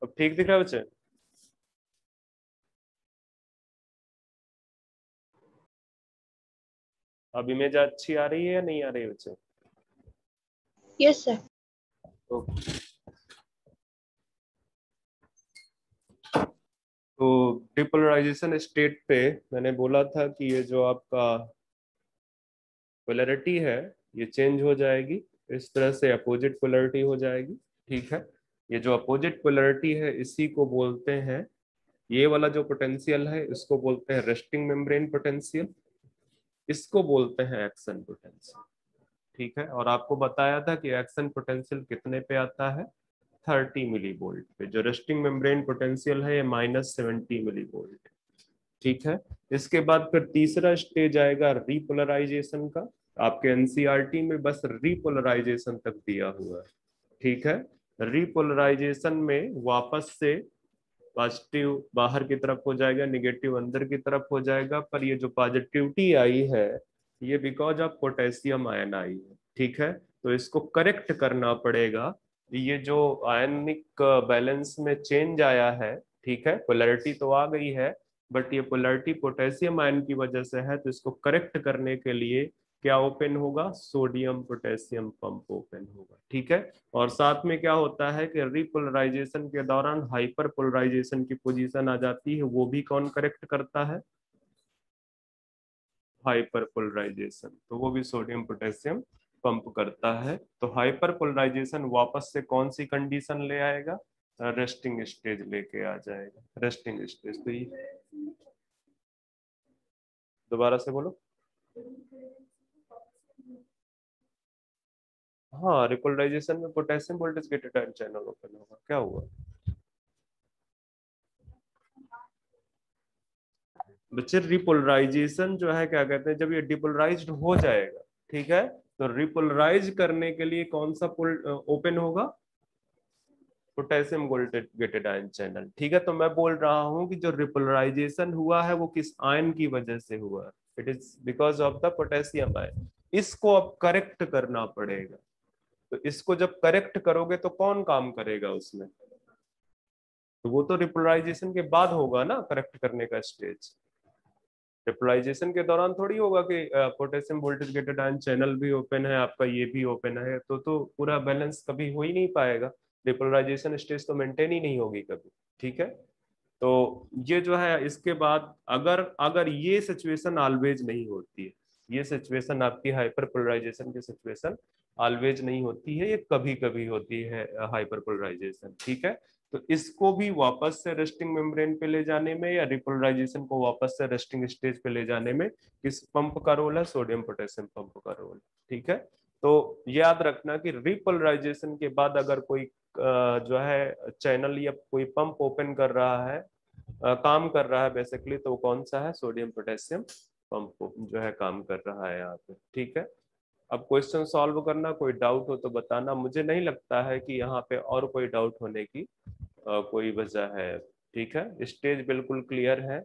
अब ठीक दिख रहा है बच्चे? अब इमेज अच्छी आ रही है या नहीं आ रही है बच्चे? Yes sir. तो डिपोलराइजेशन स्टेट पे मैंने बोला था कि ये जो आपका पोलैरिटी है ये चेंज हो जाएगी, इस तरह से अपोजिट पोलैरिटी हो जाएगी। ठीक है, ये जो अपोजिट पोलैरिटी है इसी को बोलते हैं, ये वाला जो पोटेंशियल है इसको बोलते हैं रेस्टिंग मेम्ब्रेन पोटेंशियल, इसको बोलते हैं एक्शन पोटेंशियल। ठीक है, और आपको बताया था कि एक्शन पोटेंशियल कितने पे आता है, 30 मिली वोल्ट पे। जो रेस्टिंग मेम्ब्रेन पोटेंशियल है ये -70 मिली वोल्ट। ठीक है, इसके बाद फिर तीसरा स्टेज आएगा रिपोलराइजेशन का। आपके एनसीईआरटी में बस रिपोलराइजेशन तक दिया हुआ है। ठीक है, रिपोलराइजेशन में वापस से पॉजिटिव बाहर की तरफ हो जाएगा, निगेटिव अंदर की तरफ हो जाएगा, पर ये जो पॉजिटिविटी आई है ये बिकॉज ऑफ पोटेशियम आयन आई है। ठीक है, तो इसको करेक्ट करना पड़ेगा। ये जो आयनिक बैलेंस में चेंज आया है, ठीक है, पोलैरिटी तो आ गई है, बट ये पोलैरिटी पोटेशियम आयन की वजह से है, तो इसको करेक्ट करने के लिए क्या ओपन होगा, सोडियम पोटेशियम पंप ओपन होगा। ठीक है, और साथ में क्या होता है कि रिपोलराइजेशन के दौरान हाइपर पोलराइजेशन की पोजीशन आ जाती है, वो भी कौन करेक्ट करता है, हाइपर पोलराइजेशन, तो वो भी सोडियम पोटेशियम पंप करता है। तो हाइपर पोलराइजेशन वापस से कौन सी कंडीशन ले आएगा, रेस्टिंग स्टेज लेके आ जाएगा, रेस्टिंग स्टेज। तो ये दोबारा से बोलो। हाँ, रिपोलराइजेशन में potassium voltage gated ion channel open होगा। क्या हुआ बच्चे, रिपोलराइजेशन जो है क्या कहते हैं, जब ये डिपोलराइज्ड हो जाएगा, ठीक है, तो रिपोलराइज करने के लिए कौन सा पोल ओपन होगा, पोटेशियम गोल्डेड गेटेड आयन चैनल। ठीक है, तो मैं बोल रहा हूं कि जो रिपोलराइजेशन हुआ है वो किस आयन की वजह से हुआ है, it is because of the potassium ion. इसको अब करेक्ट करना पड़ेगा, तो इसको जब करेक्ट करोगे तो कौन काम करेगा उसमें, तो वो तो रिपोलराइजेशन के बाद होगा ना करेक्ट करने का स्टेज। रिपोलराइजेशन के दौरान थोड़ी होगा कि potassium voltage gated ion channel भी ओपन है, आपका ये भी ओपन है, तो पूरा बैलेंस कभी हो ही नहीं पाएगा, रिपोलराइजेशन स्टेज तो मेंटेन ही नहीं होगी कभी। ठीक है, तो ये जो है इसके बाद अगर अगर ये सिचुएशन ऑलवेज नहीं होती है, ये सिचुएशन आपकी हाइपर पोलराइजेशन की सिचुएशन ऑलवेज नहीं होती है, ये कभी कभी होती है हाइपर पोलराइजेशन। ठीक है, तो इसको भी वापस से रेस्टिंग मेम्ब्रेन पे ले जाने में या रिपोलराइजेशन को वापस से रेस्टिंग स्टेज पे ले जाने में किस पंप का रोल है, सोडियम पोटेशियम पंप का रोल। ठीक है, तो याद रखना कि रिपोलराइजेशन के बाद अगर कोई जो है चैनल या कोई पंप ओपन कर रहा है, काम कर रहा है बेसिकली, तो कौन सा है, सोडियम पोटेशियम पंप जो है काम कर रहा है यहाँ पे। ठीक है, अब क्वेश्चन सॉल्व करना, कोई डाउट हो तो बताना, मुझे नहीं लगता है कि यहाँ पे और कोई डाउट होने की कोई वजह है। ठीक है, स्टेज बिल्कुल क्लियर है,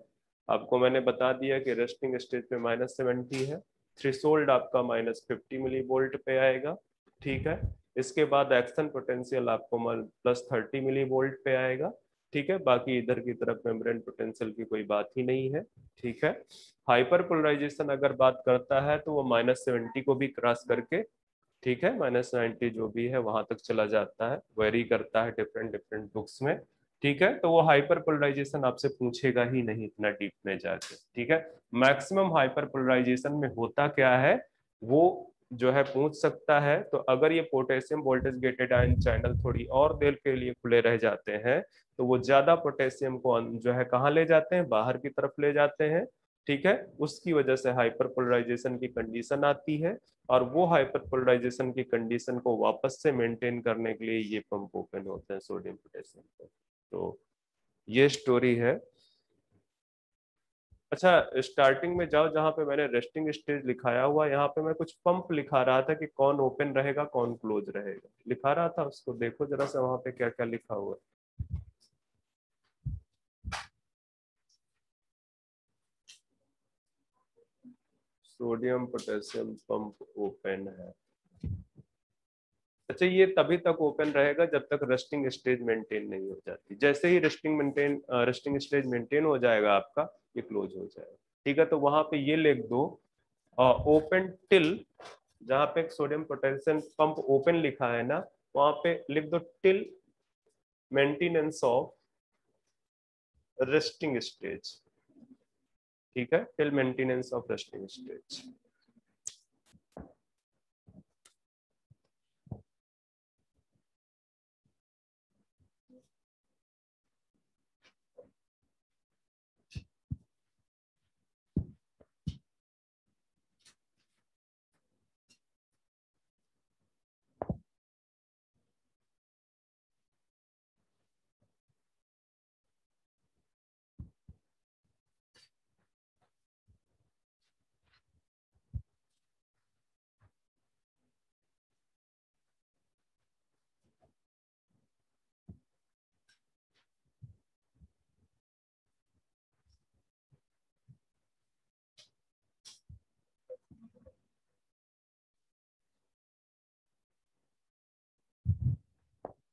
आपको मैंने बता दिया कि रेस्टिंग स्टेज पे -70 है, थ्रेशोल्ड आपका -50 मिली वोल्ट पे आएगा। ठीक है, इसके बाद एक्शन पोटेंशियल आपको +30 मिली वोल्ट पे आएगा। ठीक है, बाकी इधर की तरफ मेम्ब्रेन पोटेंशियल की कोई बात ही नहीं है। ठीक है, हाइपर पोलराइजेशन अगर बात करता है तो वो -70 को भी क्रॉस करके, ठीक है, -90 जो भी है वहां तक चला जाता है, वेरी करता है डिफरेंट डिफरेंट बुक्स में। ठीक है, तो वो हाइपर पोलराइजेशन आपसे पूछेगा ही नहीं इतना डीप में जाके। ठीक है, मैक्सिमम हाइपर पोलराइजेशन में होता क्या है वो जो है पूछ सकता है। तो अगर ये potassium voltage gated ion channel थोड़ी और देर के लिए खुले रह जाते हैं तो वो ज्यादा पोटेशियम को जो है कहाँ ले जाते हैं, बाहर की तरफ ले जाते हैं। ठीक है, उसकी वजह से हाइपर पोलराइजेशन की कंडीशन आती है, और वो हाइपर पोलराइजेशन की कंडीशन को वापस से मेंटेन करने के लिए ये पंप ओपन होते हैं सोडियम पोटेशियम पंप। तो ये स्टोरी है। अच्छा, स्टार्टिंग में जाओ जहां पे मैंने रेस्टिंग स्टेज लिखाया हुआ, यहाँ पे मैं कुछ पंप लिखा रहा था कि कौन ओपन रहेगा कौन क्लोज रहेगा, लिखा रहा था, उसको देखो जरा सा वहां पे क्या क्या लिखा हुआ है। सोडियम पोटेशियम पंप ओपन है, अच्छा, ये तभी तक ओपन रहेगा जब तक रस्टिंग स्टेज मेंटेन नहीं हो जाती। जैसे ही रस्टिंग स्टेज मेंटेन हो जाएगा आपका, ये क्लोज हो जाएगा। ठीक है, तो वहां पे ये लिख दो ओपन टिल, जहां पे सोडियम पोटेशियम पंप ओपन लिखा है ना, वहां पे लिख दो till maintenance of resting stage. ठीक है, till maintenance of resting stage.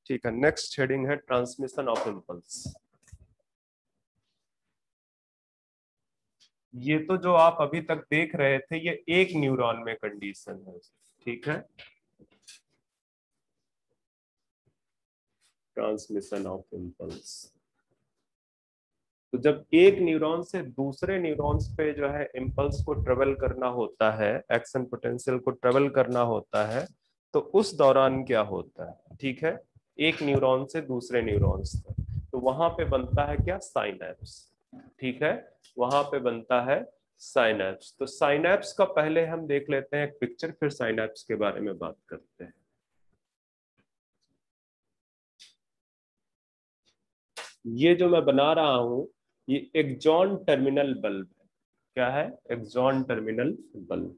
ठीक है, नेक्स्ट हेडिंग है ट्रांसमिशन ऑफ इम्पल्स। ये तो जो आप अभी तक देख रहे थे, ये एक न्यूरॉन में कंडीशन है। ठीक है, ट्रांसमिशन ऑफ इम्पल्स। तो जब एक न्यूरॉन से दूसरे न्यूरॉन्स पे जो है इम्पल्स को ट्रेवल करना होता है, एक्शन पोटेंशियल को ट्रेवल करना होता है, तो उस दौरान क्या होता है? ठीक है, एक न्यूरॉन से दूसरे न्यूरॉन्स तक, तो वहां पे बनता है क्या? साइनैप्स। ठीक है, वहां पे बनता है साइनैप्स। तो साइनैप्स का पहले हम देख लेते हैं एक पिक्चर, फिर साइनैप्स के बारे में बात करते हैं। ये जो मैं बना रहा हूं, ये एक्सॉन टर्मिनल बल्ब है। क्या है? Axon terminal bulb.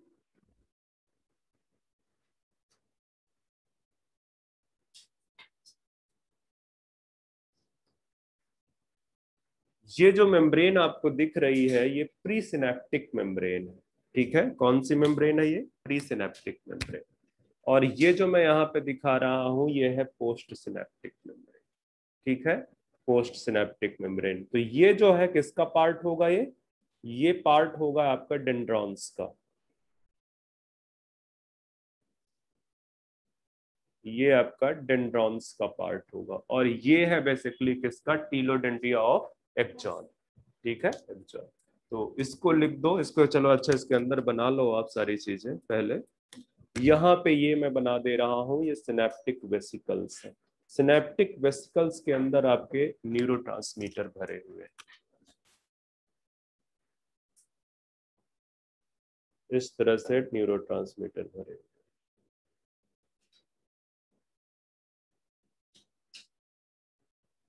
ये जो मेम्ब्रेन आपको दिख रही है, ये प्री सिनेप्टिक मेम्ब्रेन है। ठीक है, कौन सी मेम्ब्रेन है? ये प्री सिनेप्टिक मेम्ब्रेन। और ये जो मैं यहाँ पे दिखा रहा हूं, ये है पोस्ट सिनेप्टिक मेम्ब्रेन। ठीक है, पोस्ट सिनेप्टिक मेम्ब्रेन। तो ये जो है किसका पार्ट होगा? ये पार्ट होगा आपका डेंड्रॉन्स का। ये आपका डेंड्रॉन्स का पार्ट होगा, और ये है बेसिकली किसका? टीलोडेंड्रिया ऑफ एक्सॉन। ठीक है, एक्सॉन। तो इसको लिख दो, इसको चलो अच्छा इसके अंदर बना लो आप सारी चीजें पहले। यहाँ पे ये मैं बना दे रहा हूँ, ये सिनेप्टिक वेसिकल्स है। सिनेप्टिक वेसिकल्स के अंदर आपके न्यूरोट्रांसमीटर भरे हुए हैं। इस तरह से न्यूरोट्रांसमीटर भरे हुए।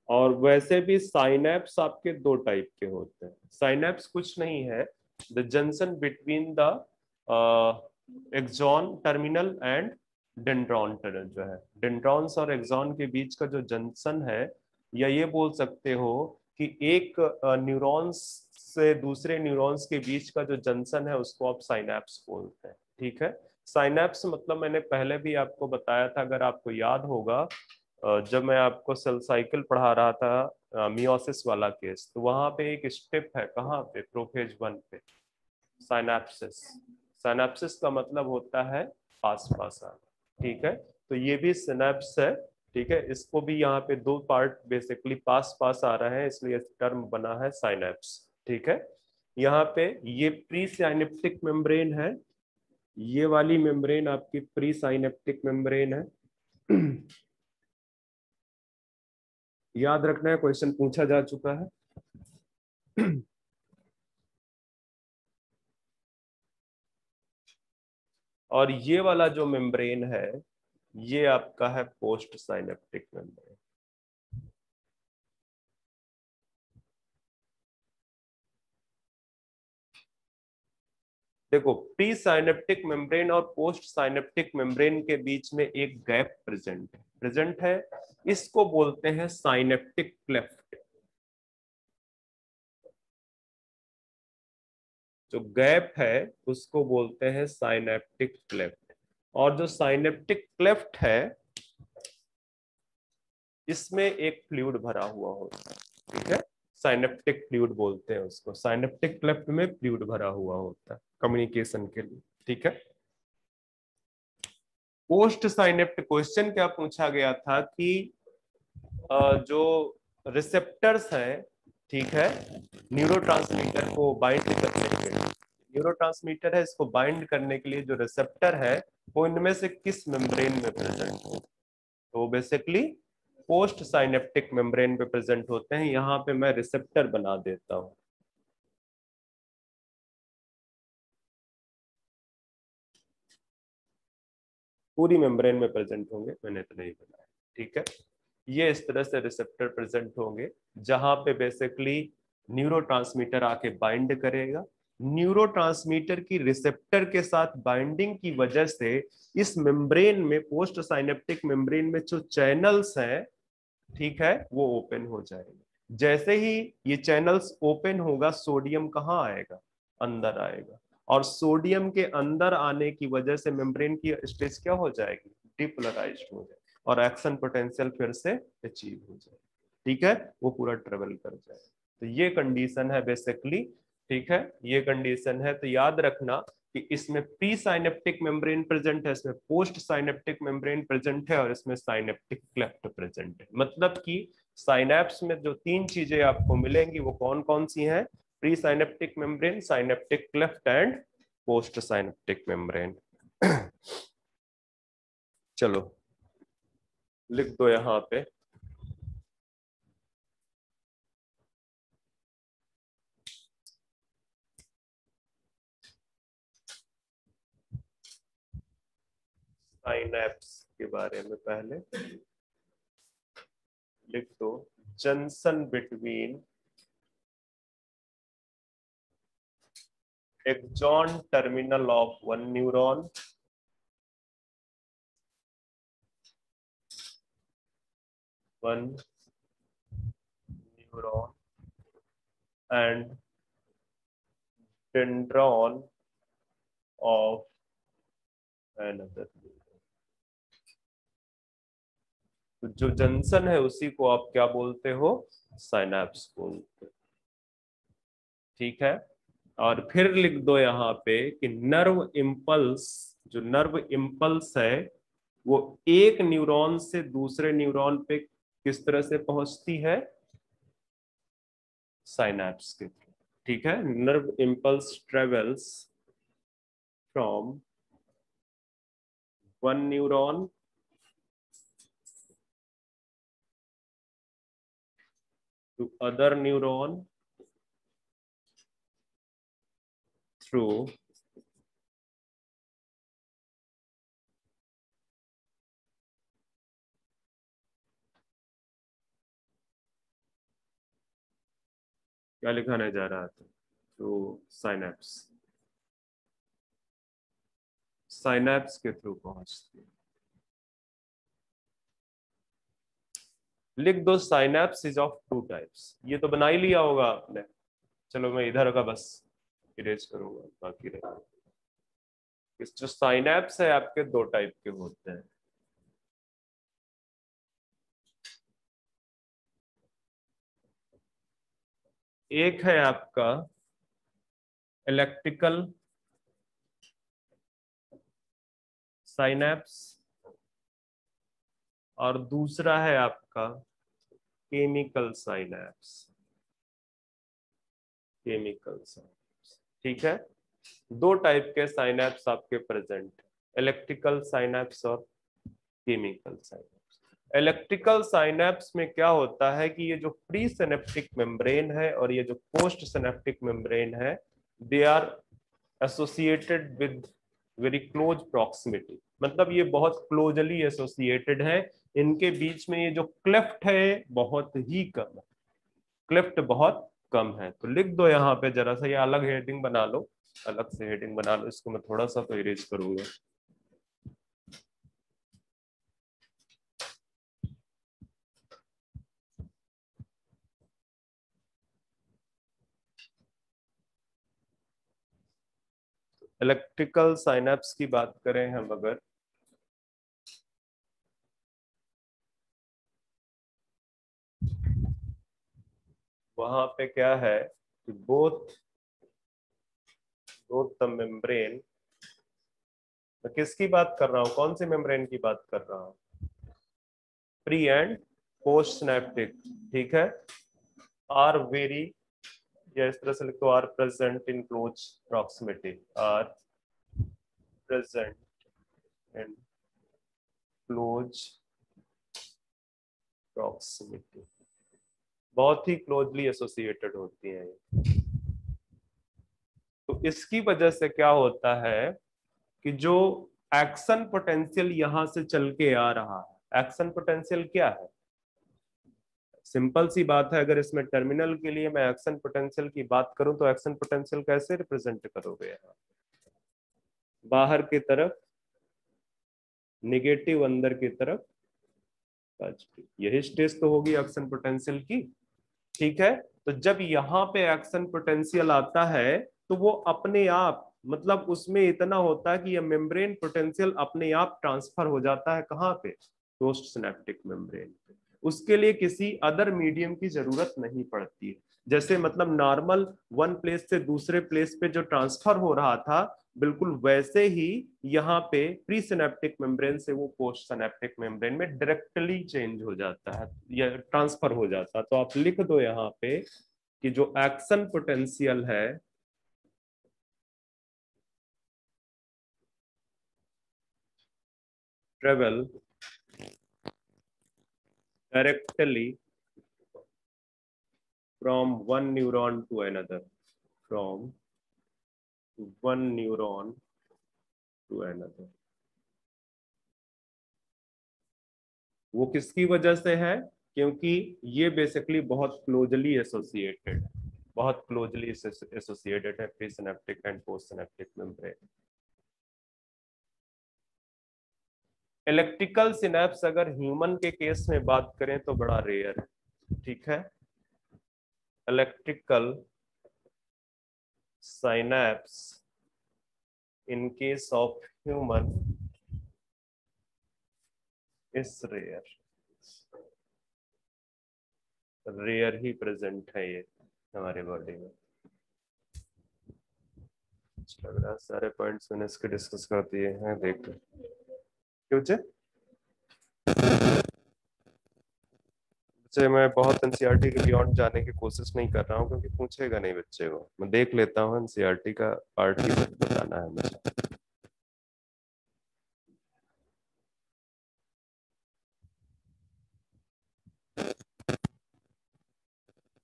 और वैसे भी साइनैप्स आपके दो टाइप के होते हैं। साइनैप्स कुछ नहीं है, the junction between the axon terminal and dendron terminal, जो है डेंड्रॉन्स और एक्सॉन के बीच का जो जंक्शन है, या ये बोल सकते हो कि एक न्यूरॉन्स से दूसरे न्यूरॉन्स के बीच का जो जंक्शन है, उसको आप साइनैप्स बोलते हैं। ठीक है, साइनैप्स मतलब मैंने पहले भी आपको बताया था, अगर आपको याद होगा, जब मैं आपको सेल साइकिल पढ़ा रहा था, मियोसिस वाला केस, तो वहां पे एक स्टेप है, कहाँ पे? प्रोफेज 1 पे, साइनैप्सिस। साइनैप्सिस का मतलब होता है पास पास आना। ठीक है, तो ये भी सिनेप्स है। ठीक है, इसको भी यहाँ पे दो पार्ट बेसिकली पास पास आ रहे हैं, इसलिए टर्म बना है साइनैप्स। ठीक है, यहाँ पे ये प्री साइनेप्टिक मेम्ब्रेन है। ये वाली मेम्ब्रेन आपकी प्री साइनेप्टिक मेम्ब्रेन है। याद रखना है, क्वेश्चन पूछा जा चुका है। और ये वाला जो मेम्ब्रेन है, ये आपका है पोस्ट साइनेप्टिक मेम्ब्रेन। देखो, प्री साइनेप्टिक मेम्ब्रेन और पोस्ट साइनेप्टिक मेम्ब्रेन के बीच में एक गैप प्रेजेंट है। इसको बोलते हैं साइनेप्टिक क्लेफ्ट। जो गैप है उसको बोलते हैं साइनेप्टिक क्लेफ्ट। और जो साइनेप्टिक क्लेफ्ट है, इसमें एक फ्लूइड भरा हुआ होता है, ठीक है, साइनेप्टिक फ्लूइड बोलते हैं उसको, साइनेप्टिक क्लेफ्ट में फ्लूइड भरा हुआ होता है कम्युनिकेशन के लिए, ठीक है। पोस्ट साइनेप्ट क्वेश्चन क्या पूछा गया था कि जो रिसेप्टर्स हैं, ठीक है, न्यूरोट्रांसमीटर को बाइंड करने के लिए, न्यूरोट्रांसमीटर है, इसको बाइंड करने के लिए जो रिसेप्टर है वो इनमें से किस मेम्ब्रेन में प्रेजेंट है? तो बेसिकली पोस्ट साइनेप्टिक मेम्ब्रेन पे प्रेजेंट होते हैं। यहाँ पे मैं रिसेप्टर बना देता हूं, पूरी मेम्ब्रेन में प्रेजेंट होंगे, मैंने तो नहीं बनाया, ठीक है। ये इस तरह से रिसेप्टर प्रेजेंट होंगे जहां पे बेसिकली न्यूरोट्रांसमीटर आके बाइंड करेगा। न्यूरोट्रांसमीटर की रिसेप्टर के साथ बाइंडिंग की वजह से इस मेम्ब्रेन में, पोस्ट साइनेप्टिक मेम्ब्रेन में जो चैनल्स हैं, ठीक है, वो ओपन हो जाएंगे। जैसे ही ये चैनल्स ओपन होगा, सोडियम कहाँ आएगा? अंदर आएगा, और सोडियम के अंदर आने की वजह से मेम्ब्रेन की स्टेज क्या हो जाएगी? डिपोलराइज्ड हो जाएगी, और एक्शन पोटेंशियल फिर से अचीव हो जाए, ठीक है, वो पूरा ट्रेवल कर जाए। तो ये कंडीशन है बेसिकली, ठीक है, ये कंडीशन है। तो याद रखना कि इसमें प्री साइनेप्टिक मेम्ब्रेन प्रेजेंट है, इसमें पोस्ट साइनेप्टिक मेम्ब्रेन प्रेजेंट है, और इसमें साइनेप्टिक क्लेफ्ट प्रेजेंट है। मतलब कि साइनेप्स में जो तीन चीजें आपको मिलेंगी वो कौन कौन सी हैं? Pre synaptic membrane, synaptic cleft and post synaptic membrane. चलो लिख दो यहां पे, साइनेप्स के बारे में पहले लिख दो, junction between axon terminal of one neuron and dendron of another neuron। तो जो जंक्शन है उसी को आप क्या बोलते हो? साइनेप्स बोलते हो, ठीक है। और फिर लिख दो यहाँ पे कि नर्व इम्पल्स, जो नर्व इम्पल्स है वो एक न्यूरॉन से दूसरे न्यूरॉन पे किस तरह से पहुंचती है? साइनेप्स के थ्रू, ठीक है। Nerve impulse travels from one neuron to other neuron through क्या लिखाने जा रहा था? थ्रू साइनेप्स, साइनेप्स के थ्रू पहुंचती है। लिख दो synapse is of two types. ये तो बना ही लिया होगा आपने, चलो मैं इधर का बस इरेज करूंगा, बाकी रहेगा। इस जो साइनेप्स है आपके दो टाइप के होते हैं। एक है आपका इलेक्ट्रिकल साइनेप्स, और दूसरा है आपका केमिकल साइनेप्स, केमिकल साइनेप्स, ठीक है। दो टाइप के साइनेप्स आपके प्रेजेंट, इलेक्ट्रिकल साइनेप्स और केमिकल साइनेप्स। इलेक्ट्रिकल साइनेप्स में क्या होता है कि ये जो प्री सिनेप्टिक मेम्ब्रेन है और ये जो पोस्ट सिनेप्टिक मेम्ब्रेन है, they are associated with very close proximity, मतलब ये बहुत क्लोजली एसोसिएटेड है। इनके बीच में ये जो क्लेफ्ट है बहुत ही कम है, क्लेफ्ट बहुत कम है। तो लिख दो यहाँ पे, जरा सा ये अलग हेडिंग बना लो, अलग से हेडिंग बना लो, इसको मैं थोड़ा सा तो इरेज करूंगा। इलेक्ट्रिकल साइनेप्स की बात करें हम अगर, वहां पे क्या है कि बोथ द मेम्ब्रेन, मैं किसकी बात कर रहा हूँ, कौन सी मेम्ब्रेन की बात कर रहा हूँ, प्री एंड पोस्ट सिनेप्टिक, ठीक है, आर वेरी, या इस तरह से लिख दो, are present in close proximity, are present in close proximity, बहुत ही क्लोजली एसोसिएटेड होती हैं ये। तो इसकी वजह से क्या होता है कि जो एक्शन पोटेंशियल यहां से चल के आ रहा है, एक्शन पोटेंशियल क्या है, सिंपल सी बात है, अगर इसमें टर्मिनल के लिए मैं एक्शन पोटेंशियल की बात करूं तो एक्शन पोटेंशियल कैसे रिप्रेजेंट करोगे, यहाँ बाहर की तरफ निगेटिव, अंदर की तरफ पॉजिटिव, यही स्टेज तो होगी एक्शन पोटेंशियल की, ठीक है। तो जब यहाँ पे एक्शन पोटेंशियल आता है तो वो अपने आप, मतलब उसमें इतना होता है कि ये मेम्ब्रेन पोटेंशियल अपने आप ट्रांसफर हो जाता है कहाँ पे, पोस्ट सिनेप्टिक मेम्ब्रेन पे, उसके लिए किसी अदर मीडियम की जरूरत नहीं पड़ती है। जैसे मतलब नॉर्मल वन प्लेस से दूसरे प्लेस पे जो ट्रांसफर हो रहा था, बिल्कुल वैसे ही यहाँ पे प्री सिनेप्टिक मेम्ब्रेन से वो पोस्ट सिनेप्टिक मेम्ब्रेन में डायरेक्टली चेंज हो जाता है या ट्रांसफर हो जाता है। तो आप लिख दो यहाँ पे कि जो एक्शन पोटेंशियल है travel directly from one neuron to another, from one neuron to another, वो किसकी वजह से है, क्योंकि ये बेसिकली बहुत क्लोजली एसोसिएटेड, बहुत क्लोजली एसोसिएटेड है pre synaptic and post synaptic membrane. Electrical synapse अगर ह्यूमन के केस में बात करें तो बड़ा रेयर है, ठीक है, electrical synapse in case of human is rare, rare ही प्रेजेंट है ये हमारे बॉडी में। लग रहा है सारे पॉइंट्स मैंने इसके डिस्कस कर दिए हैं, देख क्यों बच्चे, मैं बहुत एनसीईआरटी के बियॉन्ड जाने की कोशिश नहीं कर रहा हूँ क्योंकि पूछेगा नहीं बच्चे को, मैं देख लेता हूँ एनसीईआरटी का पार्ट ही बताना है मुझे।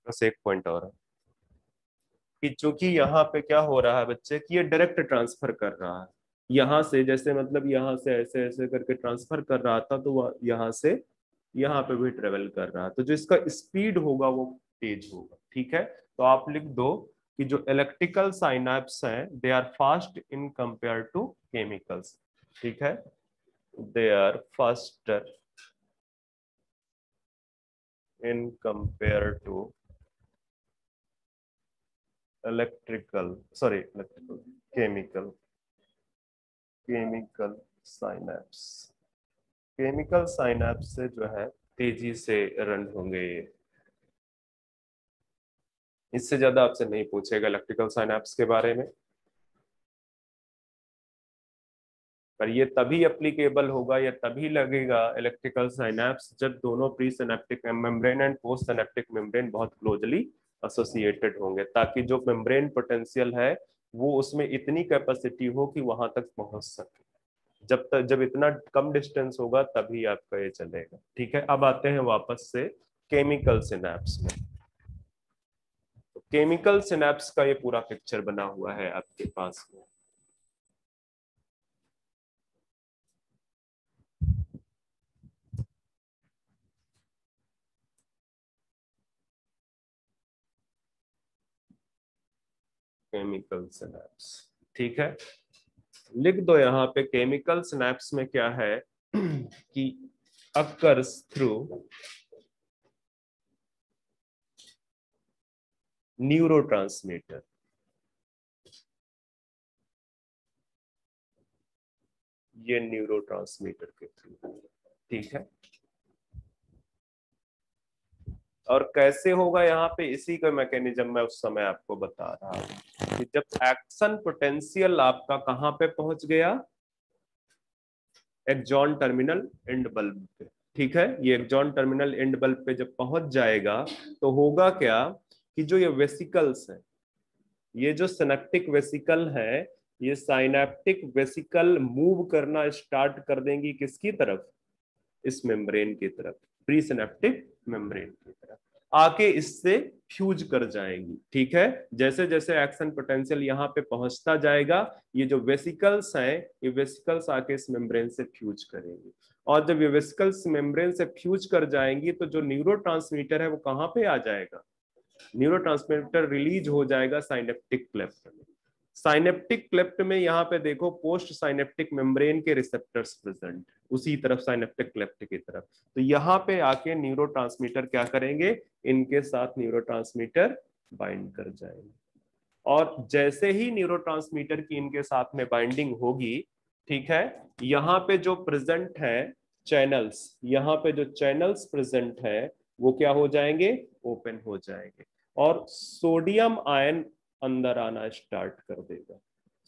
बस एक पॉइंट और है कि चूंकि यहाँ पे क्या हो रहा है बच्चे कि ये डायरेक्ट ट्रांसफर कर रहा है, यहाँ से जैसे मतलब यहाँ से ऐसे ऐसे करके ट्रांसफर कर रहा था, तो वह यहाँ से यहाँ पे भी ट्रेवल कर रहा है, तो जो इसका स्पीड होगा वो तेज होगा, ठीक है। तो आप लिख दो कि जो इलेक्ट्रिकल साइनैप्स हैं they are fast in compare to chemicals, ठीक है, they are faster in compare to electrical chemical, chemical synapse, chemical synapse से जो है तेजी से रन होंगे ये, इससे ज्यादा आपसे नहीं पूछेगा इलेक्ट्रिकल साइनैप्स के बारे में, पर ये तभी एप्लीकेबल होगा या तभी लगेगा इलेक्ट्रिकल साइनैप्स जब दोनों pre synaptic membrane and post synaptic membrane बहुत क्लोजली एसोसिएटेड होंगे, ताकि जो मेम्ब्रेन पोटेंशियल है वो उसमें इतनी कैपेसिटी हो कि वहां तक पहुंच सके, जब इतना कम डिस्टेंस होगा तभी आपका ये चलेगा, ठीक है। अब आते हैं वापस से केमिकल सिनेप्स में। तो केमिकल सिनेप्स का ये पूरा पिक्चर बना हुआ है आपके पास में, केमिकल सिनेप्स, ठीक है। लिख दो यहाँ पे केमिकल सिनेप्स में क्या है कि अकर्स थ्रू न्यूरोट्रांसमीटर, ये न्यूरोट्रांसमीटर के थ्रू, ठीक है। और कैसे होगा यहाँ पे, इसी का मैकेनिज्म मैं उस समय आपको बता रहा हूँ कि जब एक्शन पोटेंशियल आपका कहाँ पे पहुंच गया, एक्सॉन टर्मिनल एंड बल्ब पे, ठीक है। ये एक्सॉन टर्मिनल एंड बल्ब पे जब पहुंच जाएगा तो होगा क्या कि जो ये वेसिकल्स है, ये जो सिनेप्टिक वेसिकल है, ये साइनेप्टिक वेसिकल मूव करना स्टार्ट कर देंगी किसकी तरफ, इस मेम्ब्रेन की तरफ, प्री सिनेप्टिक मेम्ब्रेन की तरफ आके इससे फ्यूज कर जाएंगी, ठीक है। जैसे जैसे एक्शन पोटेंशियल यहाँ पे पहुंचता जाएगा, ये जो वेसिकल्स हैं, ये वेसिकल्स आके इस मेम्ब्रेन से फ्यूज करेंगी, और जब ये वेसिकल्स मेम्ब्रेन से फ्यूज कर जाएंगी तो जो न्यूरोट्रांसमीटर है वो कहाँ पे आ जाएगा, न्यूरोट्रांसमीटर रिलीज हो जाएगा साइनेप्टिक क्लेफ्ट में। साइनेप्टिक क्लेफ्ट में यहाँ पे देखो पोस्ट साइनेप्टिक मेम्ब्रेन के रिसेप्टर्स प्रेजेंट, उसी तरफ साइनेप्टिक क्लेफ्ट की तरफ, तो यहाँ पे आके न्यूरोट्रांसमीटर क्या करेंगे, इनके साथ न्यूरोट्रांसमीटर बाइंड कर जाएंगे, और जैसे ही न्यूरोट्रांसमीटर की इनके साथ में बाइंडिंग होगी, ठीक है, यहाँ पे जो प्रेजेंट है चैनल्स, यहाँ पे जो चैनल्स प्रेजेंट है वो क्या हो जाएंगे, ओपन हो जाएंगे, और सोडियम आयन अंदर आना स्टार्ट कर देगा,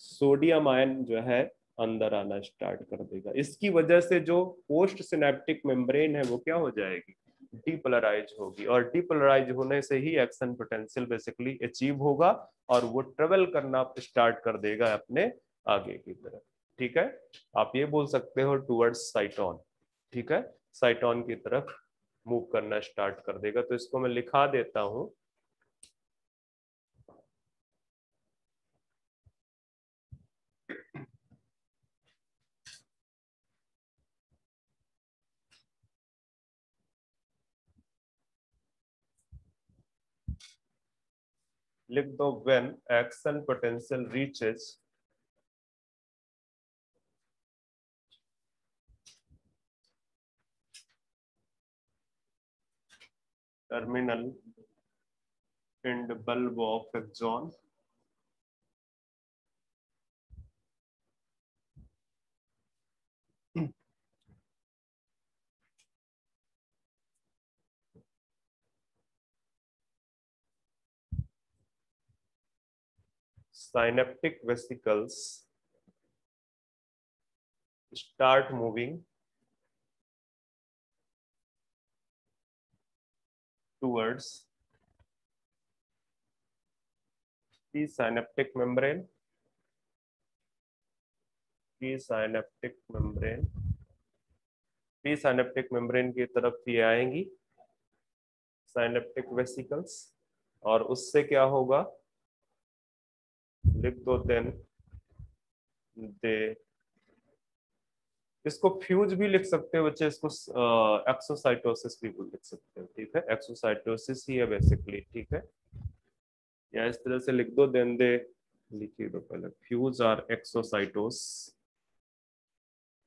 सोडियम आयन जो है अंदर आना स्टार्ट कर देगा। इसकी वजह से जो पोस्ट सिनेप्टिक मेम्ब्रेन है वो क्या हो जाएगी, डीपोलराइज होगी, और डीपोलराइज होने से ही एक्शन पोटेंशियल बेसिकली अचीव होगा, और वो ट्रेवल करना स्टार्ट कर देगा अपने आगे की तरफ, ठीक है। आप ये बोल सकते हो टुवर्ड्स साइटोन, ठीक है, साइटोन की तरफ मूव करना स्टार्ट कर देगा। तो इसको मैं लिखा देता हूं, लिख दो when action potential reaches terminal and bulb of axon synaptic vesicles start moving towards the synaptic membrane, synaptic membrane, synaptic membrane की तरफ ये आएंगी साइनेप्टिक वेसिकल्स, और उससे क्या होगा, लिख दो देन दे, इसको फ्यूज भी लिख सकते हो बच्चे, इसको एक्सोसाइटोसिस भी लिख सकते हो, ठीक है, एक्सोसाइटोसिस ही है बेसिकली, ठीक है, या इस तरह से लिख दो, देन दे लिखिए दो पहले, fuse or exocytosis,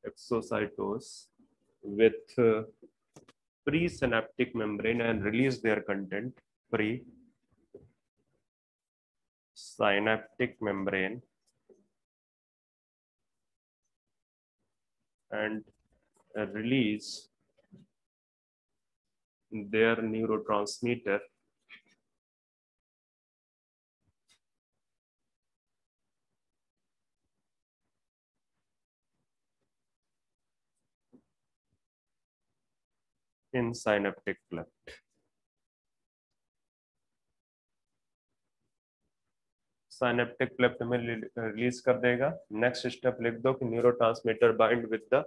exocytosis with pre-synaptic membrane and release their content, pre-synaptic membrane and release their neurotransmitter in synaptic cleft. Synaptic cleft में रिलीज कर देगा। नेक्स्ट स्टेप लिख दो कि neurotransmitter bind with the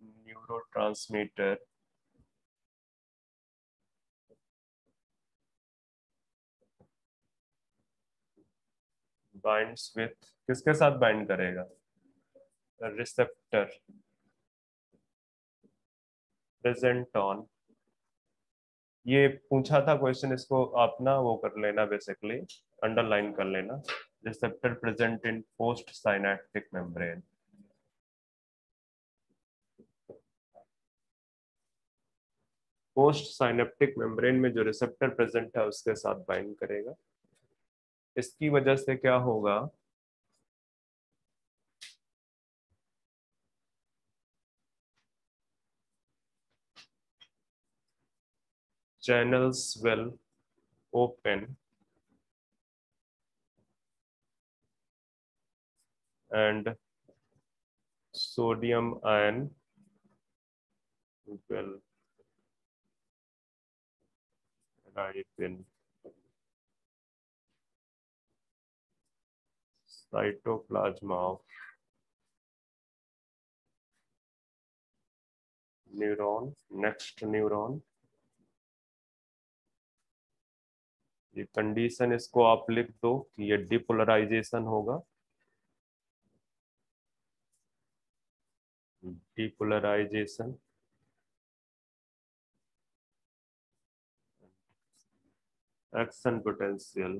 neurotransmitter binds with, किसके साथ bind करेगा, receptor present on, ये पूछा था क्वेश्चन, इसको आप ना वो कर लेना, बेसिकली अंडरलाइन कर लेना, receptor present in post synaptic membrane, post synaptic membrane में जो रिसेप्टर प्रेजेंट है उसके साथ बाइंड करेगा। इसकी वजह से क्या होगा, channels will open and sodium ion will rise in cytoplasm of neuron. Next neuron. ये कंडीशन इसको आप लिख दो कि ये डिपोलराइजेशन होगा. Depolarisation action potential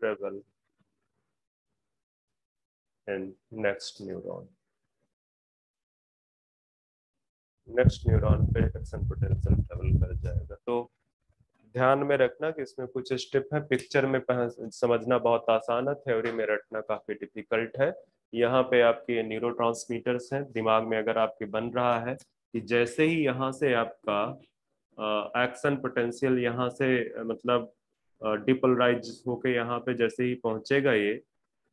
travel and next neuron. Next neuron पे एक्शन पोटेंशियल ट्रेवल कर जाएगा. तो ध्यान में रखना कि इसमें कुछ स्टेप है. पिक्चर में समझना बहुत आसान है, थ्योरी में रटना काफी डिफिकल्ट है. यहाँ पे आपके न्यूरोट्रांसमीटर्स हैं दिमाग में. अगर आपके बन रहा है कि जैसे ही यहाँ से आपका एक्शन पोटेंशियल यहाँ से मतलब डिपोलराइज होके यहाँ पे जैसे ही पहुंचेगा ये,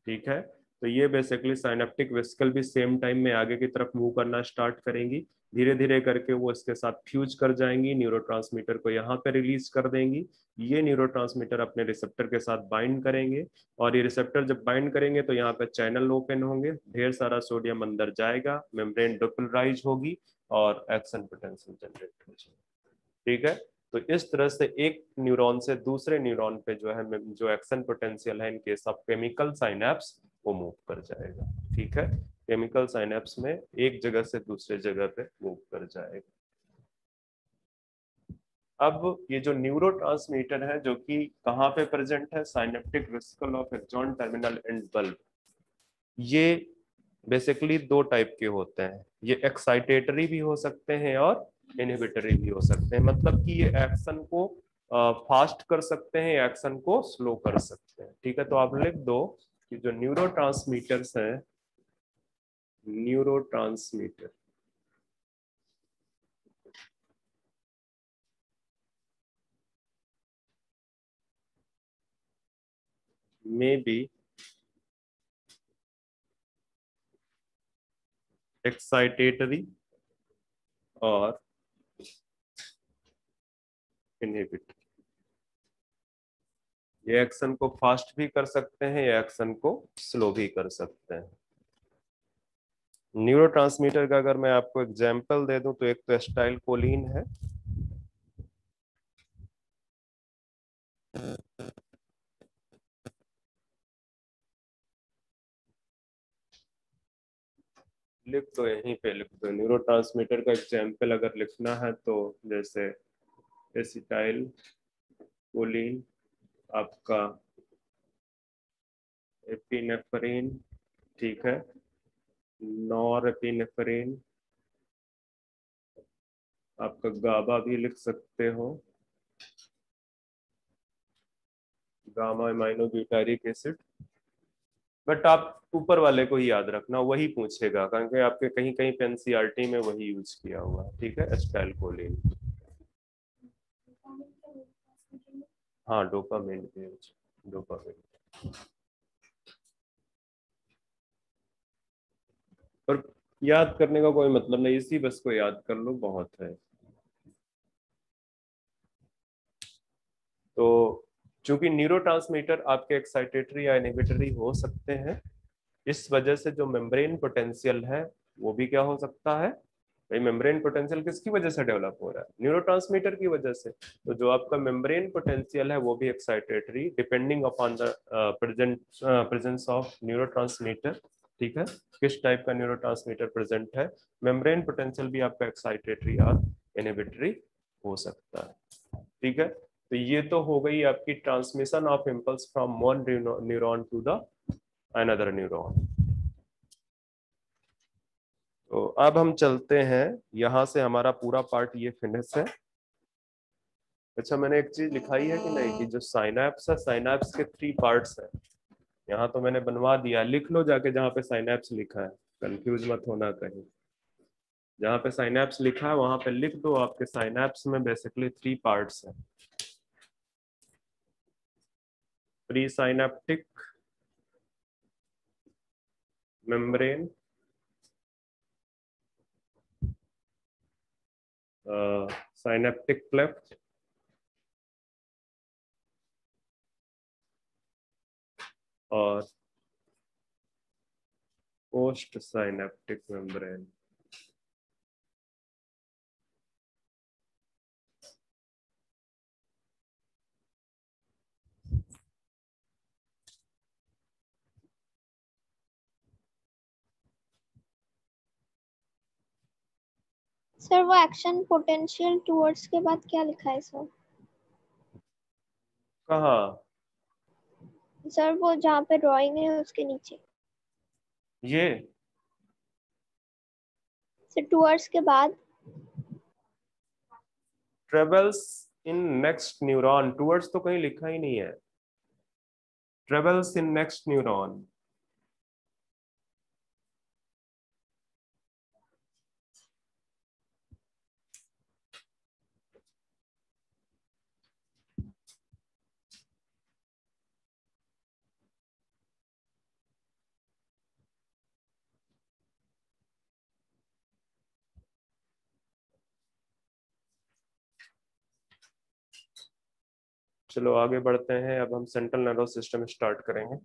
ठीक है, तो ये बेसिकली साइनेप्टिक वेसिकल भी सेम टाइम में आगे की तरफ मूव करना स्टार्ट करेंगी. धीरे धीरे करके वो इसके साथ फ्यूज कर जाएंगी, न्यूरोट्रांसमीटर को यहाँ पे रिलीज कर देंगी. ये न्यूरोट्रांसमीटर अपने रिसेप्टर के साथ बाइंड करेंगे और ये रिसेप्टर जब बाइंड करेंगे तो यहाँ पे चैनल ओपन होंगे, ढेर सारा सोडियम अंदर जाएगा, मेम्ब्रेन डिपोलराइज होगी और एक्शन पोटेंशियल जनरेट हो जाएगा. ठीक है. तो इस तरह से एक न्यूरॉन से दूसरे न्यूरॉन पे जो है जो एक्शन पोटेंशियल है इन केस ऑफ केमिकल साइनेप्स वो मूव कर जाएगा. ठीक है. केमिकल साइनेप्स में एक जगह से दूसरे जगह पे मूव कर जाएगा. अब ये जो न्यूरोट्रांसमीटर है जो कि कहाँ पे प्रेजेंट है, synaptic vesicle of axon terminal and bulb. ये बेसिकली दो टाइप के होते हैं. ये एक्साइटेटरी भी हो सकते हैं और इनहिबिटरी भी हो सकते हैं. मतलब कि ये एक्शन को फास्ट कर सकते हैं, एक्शन को स्लो कर सकते हैं. ठीक है. तो आप लिख दो कि जो न्यूरोट्रांसमीटर्स हैं, न्यूरोट्रांसमीटर में भी एक्साइटेटरी और इनहिबिटरी. ये एक्शन को फास्ट भी कर सकते हैं, या एक्शन को स्लो भी कर सकते हैं. न्यूरोट्रांसमीटर का अगर मैं आपको एग्जांपल दे दूं तो एक तो एसिटाइल कोलिन है, लिख दो यहीं पे लिख दो. न्यूरोट्रांसमीटर का एग्जांपल अगर लिखना है तो जैसे एसिटाइल कोलिन, आपका एपिनेफ्रिन, ठीक है, नॉरएपिनेफ्रिन, आपका गाबा भी लिख सकते हो, गामा एमाइनोब्यूटारिक एसिड. बट आप ऊपर वाले को ही याद रखना, वही पूछेगा कारण कि आपके कहीं कहीं पे एनसीईआरटी में वही यूज किया हुआ है. ठीक है. Acetyl choline. हाँ, डोपामिन भी, डोपामिन. पर याद करने का कोई मतलब नहीं, इसी बस को याद कर लो, बहुत है. तो चूंकि न्यूरोट्रांसमीटर आपके एक्साइटेटरी या इनहिबिटरी हो सकते हैं, इस वजह से जो मेम्ब्रेन पोटेंशियल है वो भी क्या हो सकता है. भाई मेम्ब्रेन पोटेंशियल किसकी वजह से डेवलप हो रहा है, न्यूरोट्रांसमीटर की वजह से. तो जो आपका मेम्ब्रेन पोटेंशियल है वो भी excitatory, depending upon the presence of neurotransmitter. ठीक है. किस टाइप का न्यूरोट्रांसमीटर प्रेजेंट है, मेम्ब्रेन पोटेंशियल भी आपका एक्साइटेटरी और इनहिबिटरी हो सकता है. ठीक है. तो ये तो हो गई आपकी transmission of impulse from one neuron to the another neuron. तो अब हम चलते हैं, यहां से हमारा पूरा पार्ट ये फिनिश है. अच्छा, मैंने एक चीज लिखाई है कि नहीं, कि जो साइनैप्स है, साइनैप्स के 3 पार्ट्स हैं. यहाँ तो मैंने बनवा दिया, लिख लो जाके जहाँ पे साइनैप्स लिखा है, कंफ्यूज मत होना कहीं। जहाँ पे साइनैप्स लिखा है वहां पे लिख दो। आपके साइनैप्स में बेसिकली 3 पार्ट्स हैं। Pre synaptic membrane, synaptic cleft और पोस्ट साइनैप्टिक मेम्ब्रेन। सर वो एक्शन पोटेंशियल टुवर्ड्स के बाद क्या लिखा है सर? कहाँ? सर वो जहाँ पे ड्राइंग है उसके नीचे। ये सर टुवर्ड्स के बाद। Travels in next neuron, towards तो कहीं लिखा ही नहीं है। Travels in next neuron. चलो आगे बढ़ते हैं। अब हम सेंट्रल नर्वस सिस्टम स्टार्ट करेंगे।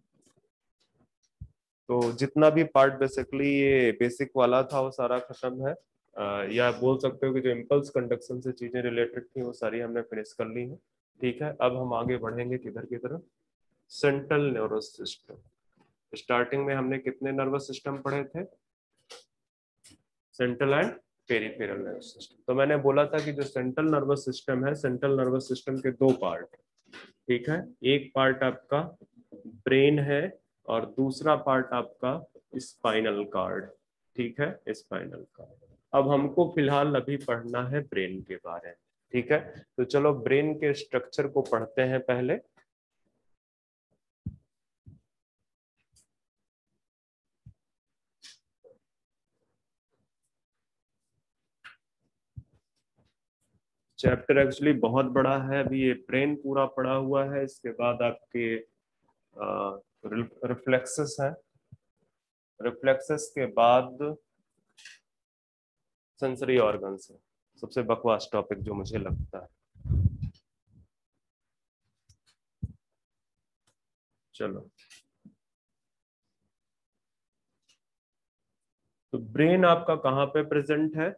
तो जितना भी पार्ट बेसिकली ये बेसिक वाला था वो सारा खत्म है। या बोल सकते हो कि जो इम्पल्स कंडक्शन से चीजें रिलेटेड थी वो सारी हमने फिनिश कर ली है। ठीक है, अब हम आगे बढ़ेंगे किधर की तरफ? Central nervous system. स्टार्टिंग में हमने कितने नर्वस सिस्टम पढ़े थे? Central and peripheral nervous system. तो मैंने बोला था कि जो सेंट्रल नर्वस सिस्टम है, सेंट्रल नर्वस सिस्टम के 2 पार्ट। ठीक है, एक पार्ट आपका ब्रेन है और दूसरा पार्ट आपका स्पाइनल कार्ड। ठीक है, स्पाइनल कार्ड। अब हमको फिलहाल अभी पढ़ना है ब्रेन के बारे में। ठीक है, तो चलो ब्रेन के स्ट्रक्चर को पढ़ते हैं पहले। चैप्टर एक्चुअली बहुत बड़ा है। अभी ये ब्रेन पूरा पढ़ा हुआ है, इसके बाद आपके रिफ्लेक्सेस है, रिफ्लेक्सेस के बाद सेंसरी ऑर्गन्स है। सबसे बकवास टॉपिक जो मुझे लगता है। चलो, तो ब्रेन आपका कहाँ पे प्रेजेंट है?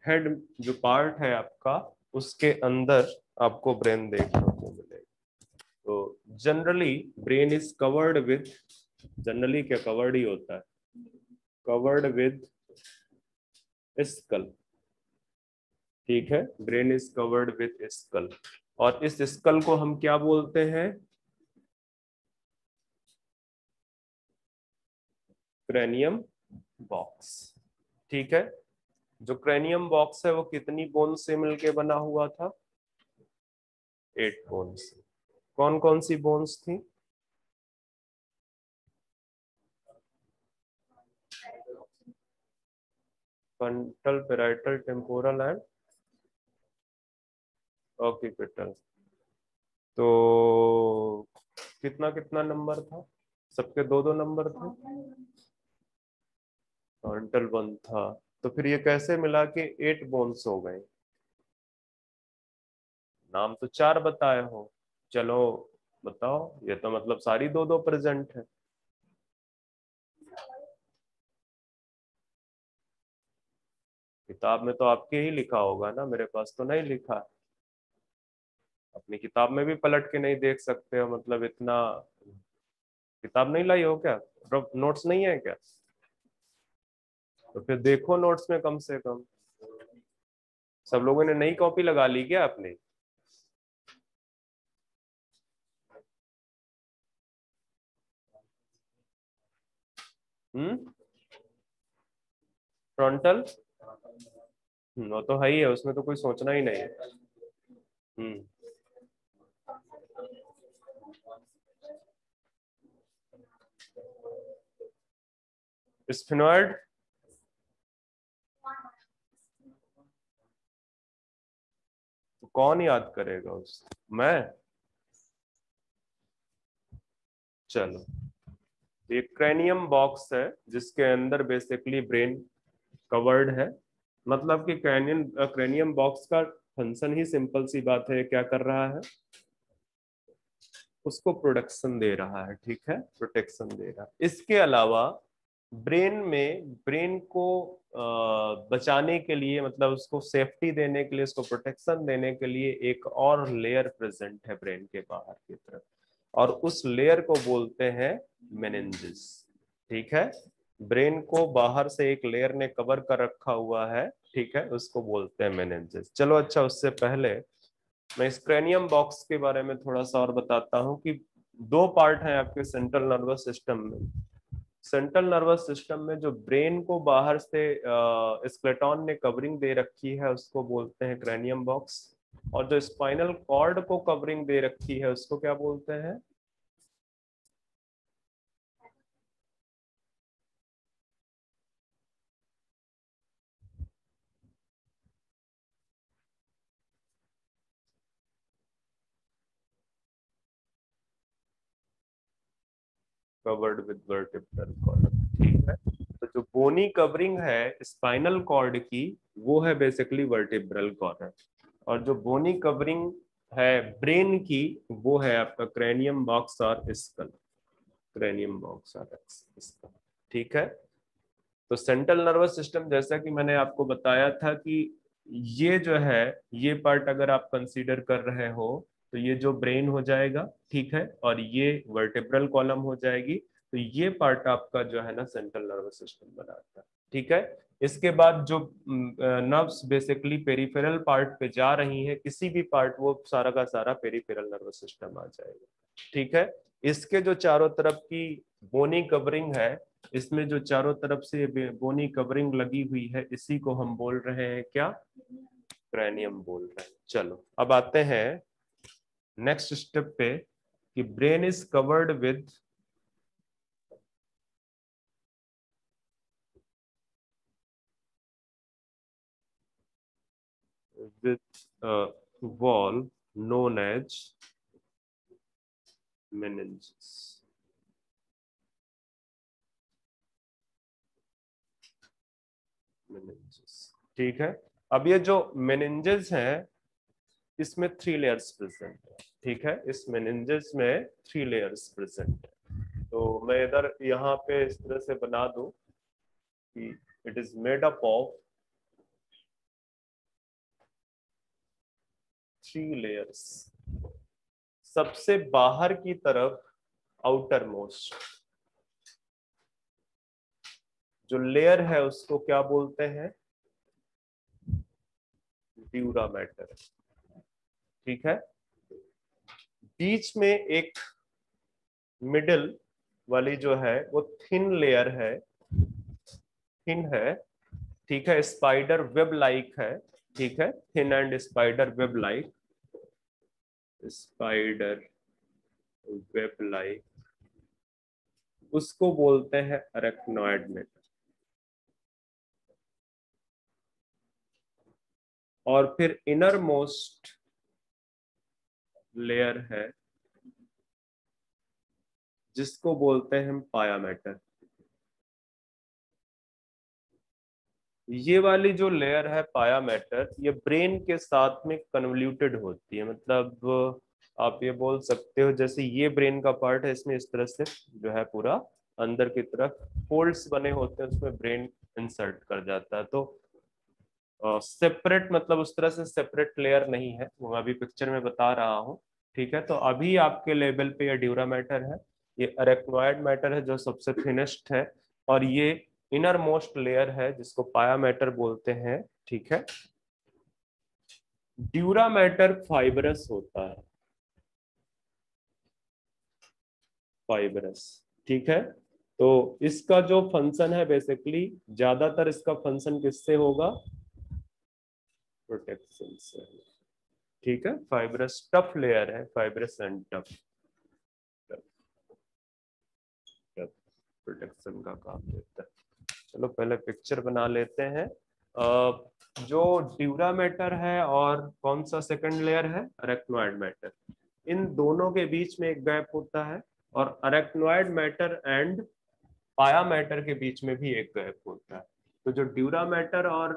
हेड जो पार्ट है आपका, उसके अंदर आपको ब्रेन देखने को मिलेगा। तो generally brain is covered with, generally क्या कवर्ड ही होता है? Covered with skull. ठीक है, brain is covered with skull. और इस स्कल को हम क्या बोलते हैं? Cranium box. ठीक है, जो क्रेनियम बॉक्स है वो कितनी बोन से मिलके बना हुआ था? 8 बोन से। कौन कौन सी बोन्स थी? Frontal, parietal, temporal and occipital. तो कितना कितना नंबर था? सबके 2-2 नंबर थे। फ्रंटल 1 था। तो फिर ये कैसे मिला कि 8 बोन्स हो गए? नाम तो 4 बताए हो। चलो बताओ, ये तो मतलब सारी 2-2 प्रेजेंट है। किताब में तो आपके ही लिखा होगा ना, मेरे पास तो नहीं लिखा। अपनी किताब में भी पलट के नहीं देख सकते हो? मतलब इतना, किताब नहीं लाई हो क्या? नोट्स नहीं है क्या? तो फिर देखो नोट्स में कम से कम। सब लोगों ने नई कॉपी लगा ली क्या अपनी? हम्म। फ्रंटल, वो तो है ही है, उसमें तो कोई सोचना ही नहीं है। हम्म। स्फिनॉइड, तो कौन याद करेगा उस, मैं? चलो, ये क्रैनियम बॉक्स है जिसके अंदर बेसिकली ब्रेन कवर्ड है। मतलब कि क्रैनियम बॉक्स का फंक्शन ही सिंपल सी बात है, क्या कर रहा है, उसको प्रोटेक्शन दे रहा है, ठीक है, प्रोटेक्शन दे रहा है। इसके अलावा ब्रेन को बचाने के लिए, मतलब उसको सेफ्टी देने के लिए, उसको प्रोटेक्शन देने के लिए एक और लेयर प्रेजेंट है ब्रेन के बाहर की तरफ, और उस लेयर को बोलते हैं मेनिंजेस, ठीक है। ब्रेन को बाहर से एक लेयर ने कवर कर रखा हुआ है, ठीक है, उसको बोलते हैं मेनिंजेस। चलो अच्छा, उससे पहले मैं इस क्रैनियम बॉक्स के बारे में थोड़ा सा और बताता हूँ कि दो पार्ट हैं आपके सेंट्रल नर्वस सिस्टम में। सेंट्रल नर्वस सिस्टम में जो ब्रेन को बाहर से स्केलेटन ने कवरिंग दे रखी है उसको बोलते हैं क्रैनियम बॉक्स, और जो स्पाइनल कॉर्ड को कवरिंग दे रखी है उसको क्या बोलते हैं? कवर्ड विद वर्टिब्रल कॉलम, ठीक है। तो जो बोनी कवरिंग है स्पाइनल कॉर्ड की, वो है बेसिकली वर्टिब्रल कॉलम, और जो बोनी कवरिंग है ब्रेन की, वो है आपका क्रैनियम बॉक्स और स्कल, क्रैनियम बॉक्स और स्कल, ठीक है। तो सेंट्रल नर्वस सिस्टम, जैसा कि मैंने आपको बताया था कि ये जो है, ये पार्ट अगर आप कंसीडर कर रहे हो तो ये जो ब्रेन हो जाएगा, ठीक है, और ये वर्टेब्रल कॉलम हो जाएगी, तो ये पार्ट आपका जो है ना सेंट्रल नर्वस सिस्टम बनाता है, ठीक है। इसके बाद जो नर्व्स बेसिकली पेरिफेरल पार्ट पे जा रही है, किसी भी पार्ट, वो सारा का सारा पेरिफेरल नर्वस सिस्टम आ जाएगा, ठीक है। इसके जो चारों तरफ की बोनी कवरिंग है, इसमें जो चारों तरफ से बोनी कवरिंग लगी हुई है, इसी को हम बोल रहे हैं क्या? क्रैनियम बोल रहे हैं। चलो अब आते हैं नेक्स्ट स्टेप पे कि brain is covered with wall known as meninges, ठीक है। अब ये जो मेनिंजेस हैं, इसमें 3 लेयर्स प्रेजेंट है, ठीक है, इस मेनिंजेस में 3 लेयर्स प्रेजेंट है। तो मैं इधर यहाँ पे इस तरह से बना दूं कि it is made up of 3 layers. सबसे बाहर की तरफ, आउटर मोस्ट जो लेयर है उसको क्या बोलते हैं? ड्यूरा मैटर, ठीक है। बीच में एक मिडिल वाली जो है वो थिन लेयर है, थिन है, ठीक है, स्पाइडर वेब लाइक है, ठीक है, thin and spider web like, spider web like, उसको बोलते हैं अरेक्नॉइड मैटर। और फिर इनर मोस्ट लेयर है जिसको बोलते हैं हम पाया मैटर। ये वाली जो लेयर है पाया मैटर, ये ब्रेन के साथ में कन्वल्यूटेड होती है, मतलब आप ये बोल सकते हो जैसे ये ब्रेन का पार्ट है, इसमें इस तरह से जो है पूरा अंदर की तरफ फोल्ड्स बने होते हैं, उसमें ब्रेन इंसर्ट कर जाता है। तो सेपरेट, मतलब उस तरह से सेपरेट लेयर नहीं है, वो मैं अभी पिक्चर में बता रहा हूँ, ठीक है। तो अभी आपके लेवल पे ये ड्यूरा मैटर है, ये अरेक्नॉइड मैटर है जो सबसे थिनेस्ट है, और ये इनर मोस्ट लेयर है जिसको पाया मैटर बोलते हैं, ठीक है। ड्यूरा मैटर फाइबरस होता है, फाइबरस, ठीक है। तो इसका जो फंक्शन है बेसिकली, ज्यादातर इसका फंक्शन किससे होगा? प्रोटेक्शन से, ठीक है। फाइबरस टफ लेयर है, fibrous and tough, tough protection का काम देता है। चलो पहले पिक्चर बना लेते हैं। जो ड्यूरा मैटर है और कौन सा सेकंड लेयर है, अरेक्नोइड मैटर, इन दोनों के बीच में एक गैप होता है, और अरेक्नोइड मैटर एंड पाया मैटर के बीच में भी एक गैप होता है। तो जो ड्यूरा मैटर और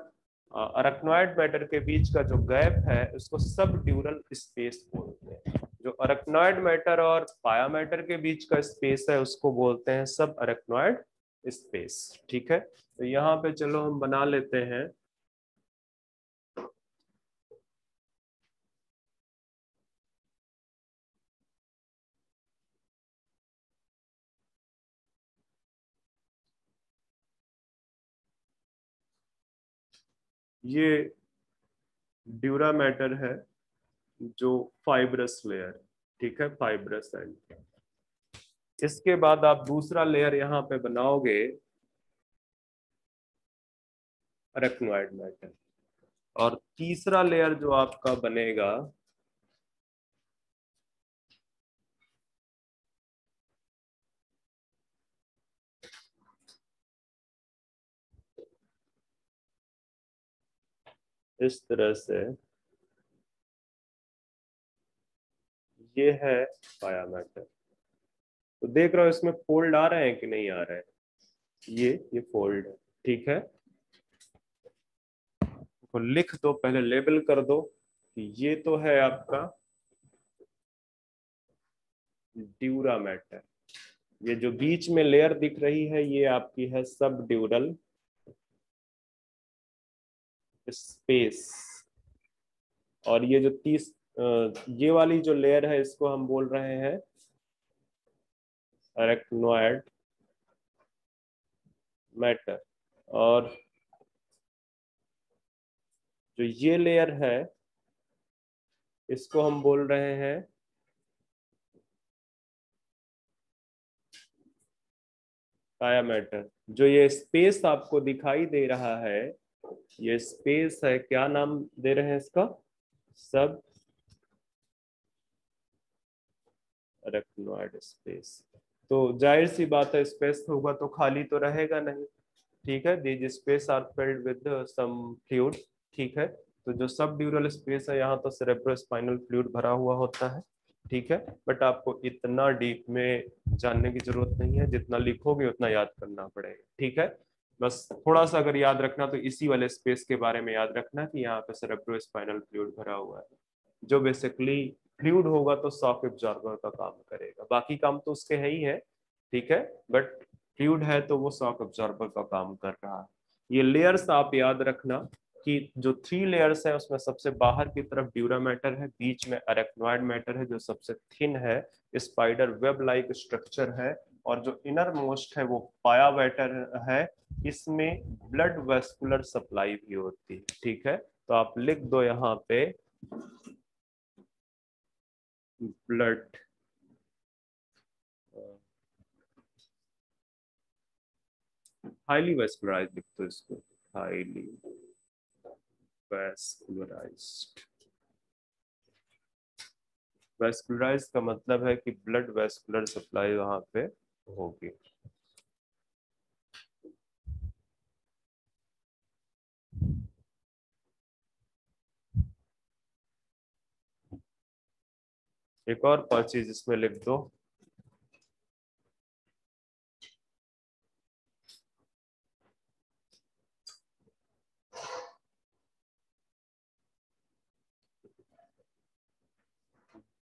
अरेक्नोइड मैटर के बीच का जो गैप है उसको सब ड्यूरल स्पेस बोलते हैं। जो अरेक्नोइड मैटर और पाया मैटर के बीच का स्पेस है उसको बोलते हैं सब अरेक्नोइड स्पेस। ठीक है, तो यहाँ पे चलो हम बना लेते हैं। ये ड्यूरा मैटर है जो फाइब्रस लेयर, ठीक है, फाइब्रस एंड। इसके बाद आप दूसरा लेयर यहाँ पे बनाओगे अरेक्नोइड मैटर, और तीसरा लेयर जो आपका बनेगा इस तरह से, ये है पाया मैटर। तो देख रहे हो इसमें फोल्ड आ रहे हैं कि नहीं आ रहे हैं, ये फोल्ड है। ठीक है, तो लिख दो, पहले लेबल कर दो कि ये तो है आपका ड्यूरा मैटर। ये जो बीच में लेयर दिख रही है ये आपकी है सब ड्यूरल स्पेस। और ये जो ये वाली जो लेयर है इसको हम बोल रहे हैं अरेक्नोइड मैटर। और जो ये लेयर है इसको हम बोल रहे हैं पाया मैटर। जो ये स्पेस आपको दिखाई दे रहा है ये स्पेस है, क्या नाम दे रहे हैं इसका, सब अरेक्नोइड स्पेस। तो जाहिर सी बात है स्पेस होगा तो खाली तो रहेगा नहीं। ठीक है, these space are filled with some fluid. ठीक है, तो जो सब ड्यूरल स्पेस है यहाँ तो सेरेब्रोस्पाइनल फ्लूइड भरा हुआ होता है। ठीक है, बट आपको इतना डीप में जानने की जरूरत नहीं है, जितना लिखोगे उतना याद करना पड़ेगा। ठीक है, बस थोड़ा सा अगर याद रखना तो इसी वाले स्पेस के बारे में याद रखना कि यहाँ पे सेरेब्रोस्पाइनल फ्लूइड भरा हुआ है, जो बेसिकली फ्लूइड होगा तो शॉक एब्जॉर्बर का काम करेगा। बाकी काम तो उसके है ही है, ठीक है, बट फ्लूइड है तो वो शॉक एब्जॉर्बर का काम कर रहा है। ये लेयर्स आप याद रखना कि जो 3 लेयर्स है उसमें सबसे बाहर की तरफ ड्यूरा मैटर है, बीच में अरेक्नोइड मैटर है जो सबसे थिन है, स्पाइडर वेब लाइक स्ट्रक्चर है, और जो इनर मोस्ट है वो पाया मैटर है। इसमें ब्लड वेस्कुलर सप्लाई भी होती है। ठीक है, तो आप लिख दो यहाँ पे ब्लड हाईली वेस्कुलराइज्ड लिख दो इसको, हाईली वेस्कुलराइज्ड। वेस्कुलराइज का मतलब है कि ब्लड वेस्कुलर सप्लाई वहां पे होगी। एक और चीज इसमें लिख दो,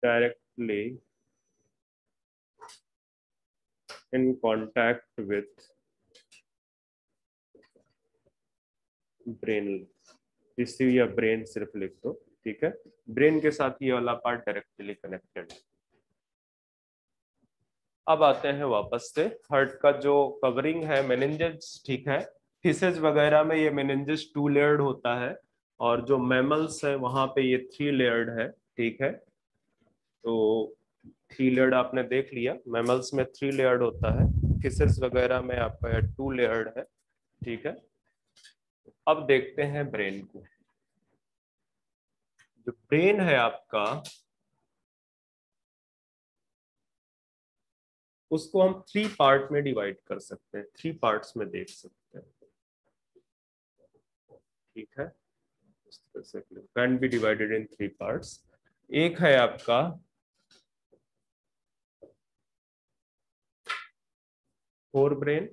directly in contact with brain. इसी या ब्रेन सिर्फ लिख दो। ठीक है, ब्रेन के साथ ये वाला पार्ट डायरेक्टली कनेक्टेड है। अब आते हैं वापस से, हार्ट का जो कवरिंग है मेनिंजेस। ठीक है, फिशेज वगैरह में ये मेनिंजेस 2 लेयर्ड होता है, और जो मैमल्स है वहां पे ये 3 लेयर्ड है। ठीक है, तो 3 लेयर्ड आपने देख लिया, मैमल्स में 3 लेयर्ड होता है, फिशेज वगैरह में आपका 2 लेयर्ड है। ठीक है, अब देखते हैं ब्रेन को। जो ब्रेन है आपका उसको हम 3 पार्ट में डिवाइड कर सकते हैं, 3 पार्ट्स में देख सकते हैं। ठीक है, इस तरह से can be divided in 3 parts. एक है आपका फोर ब्रेन,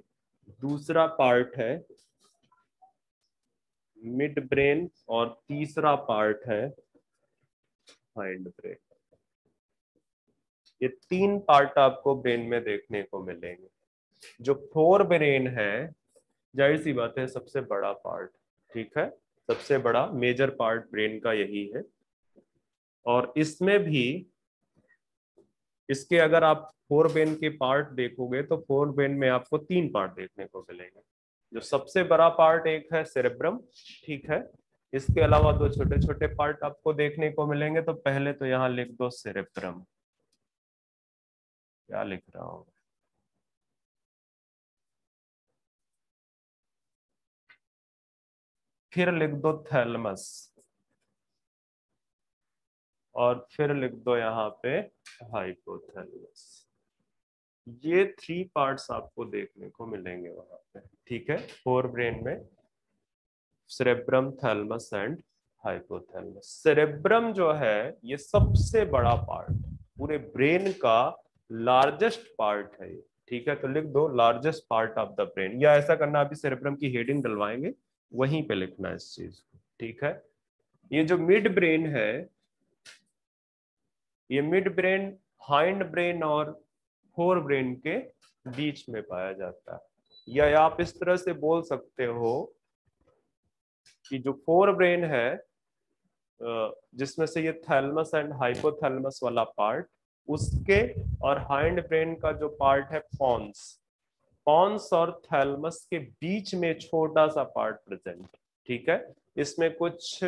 दूसरा पार्ट है मिड ब्रेन, और तीसरा पार्ट है हाइंड ब्रेन। ये 3 पार्ट आपको ब्रेन में देखने को मिलेंगे। जो फोर ब्रेन है, जाहिर सी बात है सबसे बड़ा पार्ट, ठीक है, सबसे बड़ा मेजर पार्ट ब्रेन का यही है। और इसमें भी इसके अगर आप फोर ब्रेन के पार्ट देखोगे तो फोर ब्रेन में आपको 3 पार्ट देखने को मिलेंगे। जो सबसे बड़ा पार्ट एक है सेरेब्रम, ठीक है, इसके अलावा 2 छोटे छोटे पार्ट आपको देखने को मिलेंगे। तो पहले तो यहाँ लिख दो सेरेब्रम, क्या लिख रहा हूँ, फिर लिख दो थैलमस, और फिर लिख दो यहाँ पे हाइपोथैलेमस। ये 3 पार्ट्स आपको देखने को मिलेंगे वहां पे, ठीक है, फोर ब्रेन में cerebrum, thalamus and hypothalamus. Cerebrum जो है ये सबसे बड़ा पार्ट, पूरे ब्रेन का लार्जेस्ट पार्ट है ये, ठीक है। तो लिख दो largest part of the brain, या ऐसा करना अभी सेरेब्रम की हेडिंग डलवाएंगे वहीं पे लिखना है इस चीज को, ठीक है। ये जो मिड ब्रेन है, ये मिड ब्रेन हाइंड ब्रेन और फोर ब्रेन के बीच में पाया जाता है। या आप इस तरह से बोल सकते हो कि जो फोर ब्रेन है, जिसमें से ये थैलमस एंड हाइपोथैलेमस वाला पार्ट, उसके और हाइंड ब्रेन का जो पार्ट है पॉन्स, पॉन्स और थैलमस के बीच में छोटा सा पार्ट प्रेजेंट, ठीक है। इसमें कुछ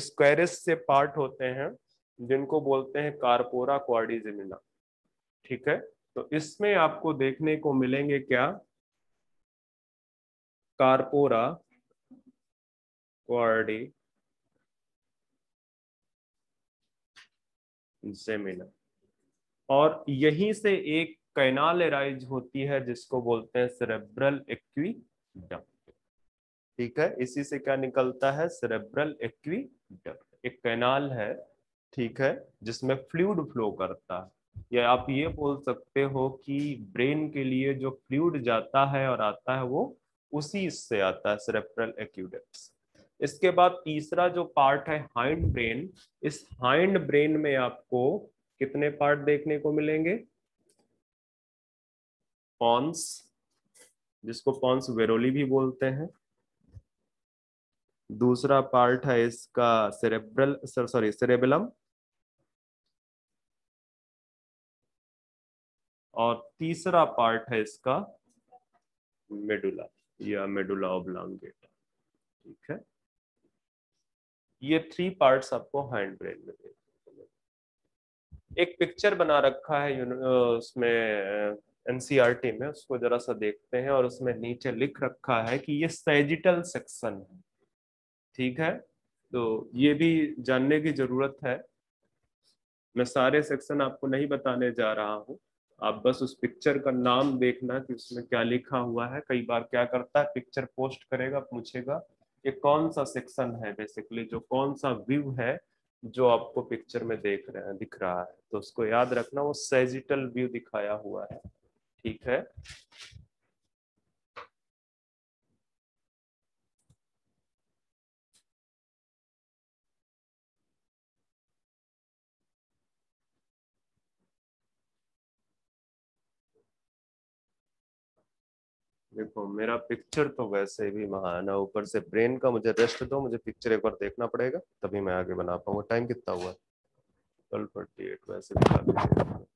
स्क्वायरिस से पार्ट होते हैं जिनको बोलते हैं कार्पोरा क्वाड्रिजेमिना, ठीक है। तो इसमें आपको देखने को मिलेंगे क्या, कार्पोरा क्वाड्रिजेमिना, और यहीं से एक कैनाल एराइज होती है जिसको बोलते हैं सेरेब्रल एक्वीडक्ट, ठीक है। इसी से क्या निकलता है, सेरेब्रल एक्वीडक्ट, एक कैनाल है, ठीक है, जिसमें फ्लूइड फ्लो करता है। या आप ये बोल सकते हो कि ब्रेन के लिए जो फ्लूइड जाता है और आता है वो उसी से आता है, सेरेब्रल एक्वीडक्ट। इसके बाद तीसरा जो पार्ट है हाइंड ब्रेन, इस हाइंड ब्रेन में आपको कितने पार्ट देखने को मिलेंगे, पॉन्स, जिसको पॉन्स वेरोली भी बोलते हैं। दूसरा पार्ट है इसका सेरेब्रल, सॉरी सेरेबेलम, और तीसरा पार्ट है इसका मेडुला या मेडुला ऑब्लांगेटा, ठीक है। ये 3 पार्ट्स आपको हैंड ब्रेन में देखने को मिलेंगे। एक पिक्चर बना रखा है उसमें एनसीईआरटी में, उसको जरा सा देखते हैं। और उसमें नीचे लिख रखा है कि ये सैजिटल सेक्शन है, ठीक है। तो ये भी जानने की जरूरत है। मैं सारे सेक्शन आपको नहीं बताने जा रहा हूँ, आप बस उस पिक्चर का नाम देखना कि उसमें क्या लिखा हुआ है। कई बार क्या करता है, पिक्चर पोस्ट करेगा, पूछेगा ये कौन सा सेक्शन है, बेसिकली जो कौन सा व्यू है जो आपको पिक्चर में देख रहे हैं, दिख रहा है। तो उसको याद रखना, वो सैजिटल व्यू दिखाया हुआ है, ठीक है। देखो मेरा पिक्चर तो वैसे भी महान है, ऊपर से ब्रेन का मुझे रेस्ट दो, मुझे पिक्चर एक बार देखना पड़ेगा तभी मैं आगे बना पाऊंगा। टाइम कितना हुआ है, 12:48, वैसे भी काफी देर है।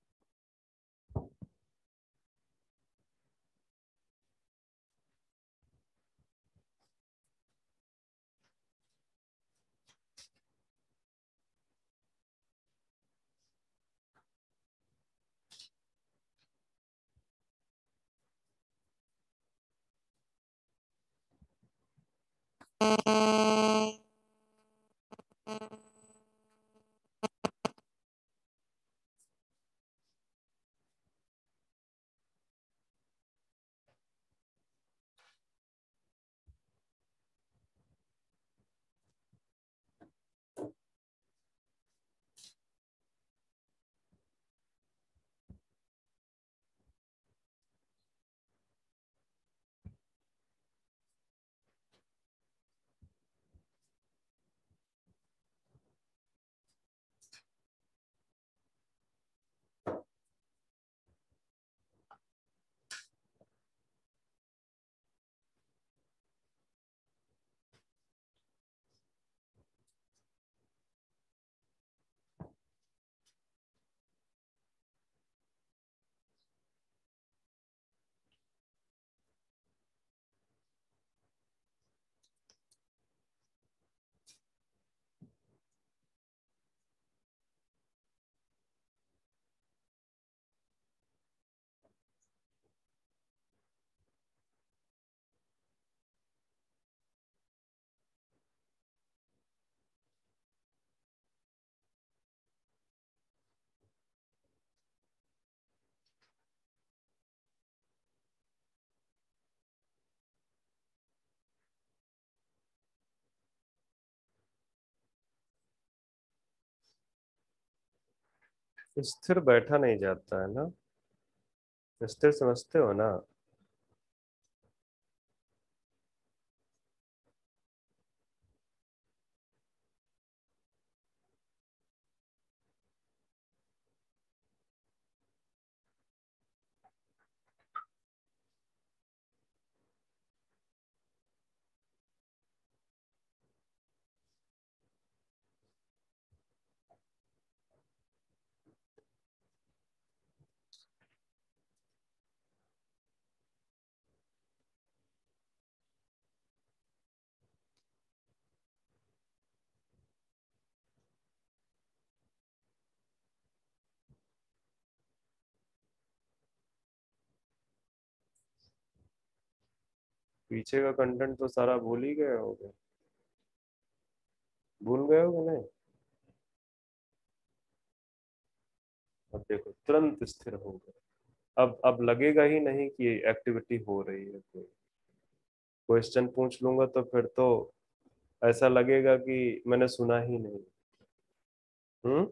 स्थिर बैठा नहीं जाता है ना। स्थिर समझते हो ना। पीछे का कंटेंट तो सारा भूल ही गए होगे। भूल गए हो नहीं। अब देखो तुरंत स्थिर हो गए। अब लगेगा ही नहीं कि एक्टिविटी हो रही है कोई। क्वेश्चन पूछ लूंगा तो फिर तो ऐसा लगेगा कि मैंने सुना ही नहीं। हम्म।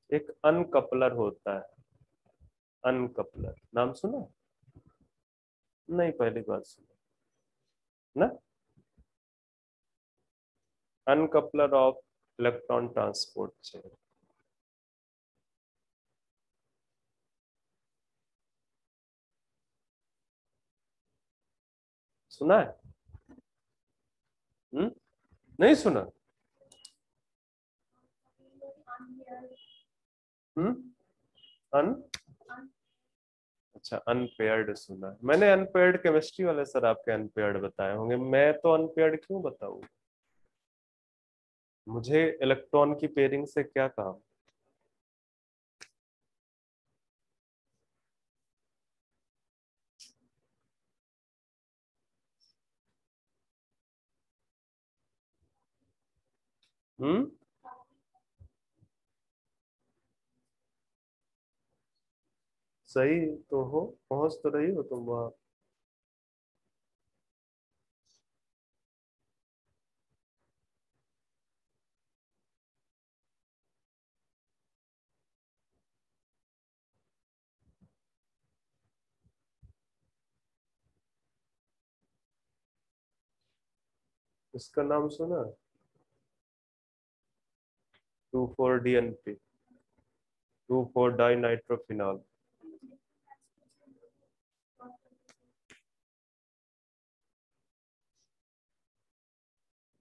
एक अनकपलर होता है। अनकपलर नाम सुना। नहीं पहली बार सुना ना। अनकपलर ऑफ इलेक्ट्रॉन ट्रांसपोर्ट चेन। सुना है। हम्म। नहीं सुना। हम्म। अन अच्छा अनपेयर्ड सुना है मैंने। अनपेयर्ड केमिस्ट्री वाले सर आपके अनपेयर्ड बताए होंगे, मैं तो अनपेयर्ड क्यों बताऊं। मुझे इलेक्ट्रॉन की पेयरिंग से क्या काम। हम्म। सही तो हो, पहुंच तो रही हो तुम वहां। इसका नाम सुना। 2,4-DNP। 2,4-डाइनाइट्रोफिनॉल।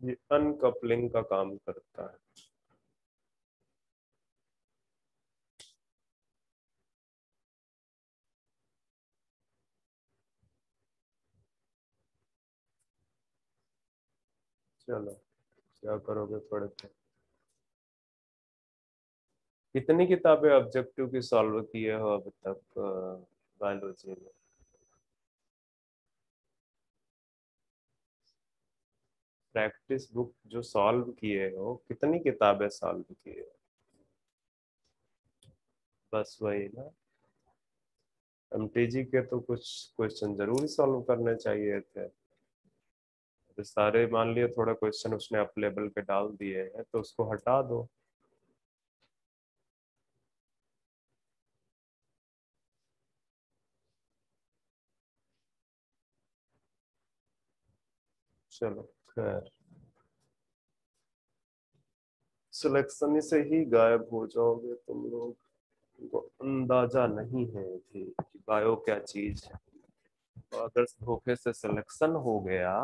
ये अनकपलिंग का काम करता है। चलो क्या करोगे पढ़ के। कितनी किताबें ऑब्जेक्टिव की सॉल्व किए हो अब तक बायोलॉजी में। प्रैक्टिस बुक जो सॉल्व किए हो, कितनी किताबें सॉल्व किए हो। बस वही ना। एमटीजी के तो कुछ क्वेश्चन जरूर सॉल्व करने चाहिए थे। तो सारे मान लिया थोड़ा क्वेश्चन उसने अप लेवल पे डाल दिए हैं तो उसको हटा दो। चलो खैर, सिलेक्शन से ही गायब हो जाओगे तुम लोग। को अंदाजा नहीं है थी कि बायो क्या चीज है। तो अगर धोखे से सिलेक्शन हो गया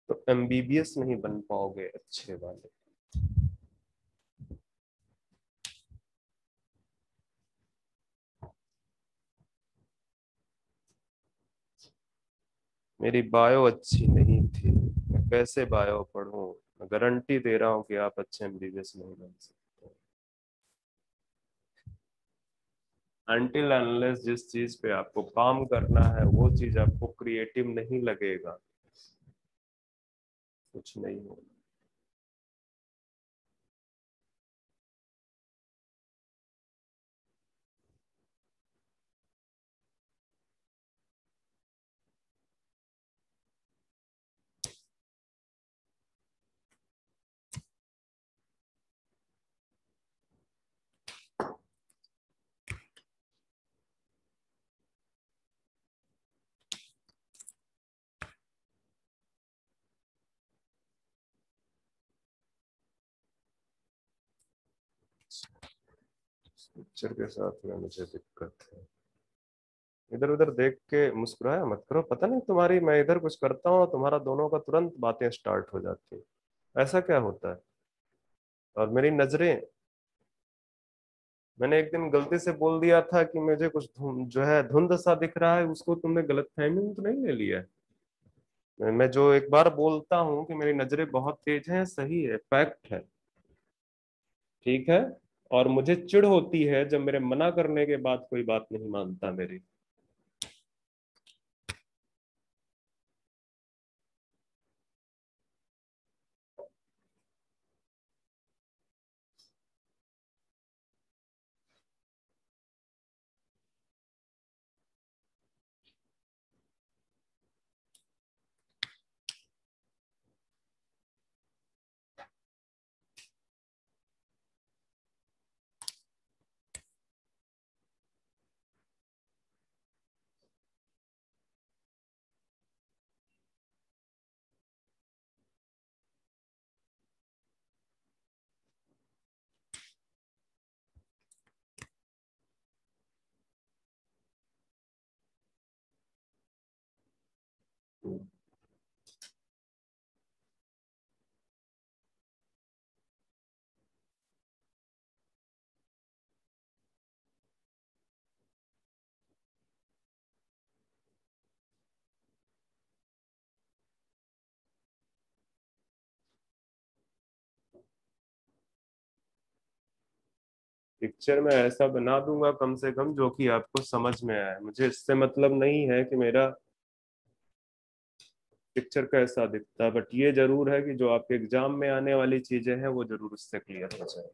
तो एमबीबीएस नहीं बन पाओगे अच्छे वाले। मेरी बायो अच्छी नहीं थी, मैं कैसे बायो पढ़ूं। मैं गारंटी दे रहा हूँ कि आप अच्छे एमबीबीएस नहीं बन सकते। अनटिल अनलेस जिस चीज पे आपको काम करना है वो चीज आपको क्रिएटिव नहीं लगेगा, कुछ नहीं होगा। पिक्चर के साथ में मुझे दिक्कत है। इधर उधर देख के मुस्कुराया मत करो, पता नहीं तुम्हारी, मैं इधर कुछ करता हूँ तुम्हारा दोनों का तुरंत बातें स्टार्ट हो जाती है, ऐसा क्या होता है? और मेरी नजरें, मैंने एक दिन गलती से बोल दिया था कि मुझे कुछ जो है धुंध सा दिख रहा है, उसको तुमने गलत फहमी में तो नहीं ले लिया है? मैं जो एक बार बोलता हूँ कि मेरी नजरें बहुत तेज हैं, सही है, फैक्ट है, ठीक है। और मुझे चिढ़ होती है जब मेरे मना करने के बाद कोई बात नहीं मानता मेरी। पिक्चर में ऐसा बना दूंगा कम से कम जो कि आपको समझ में आए, मुझे इससे मतलब नहीं है कि मेरा पिक्चर कैसा दिखता है, बट ये जरूर है कि जो आपके एग्जाम में आने वाली चीजें हैं वो जरूर उससे क्लियर हो जाए।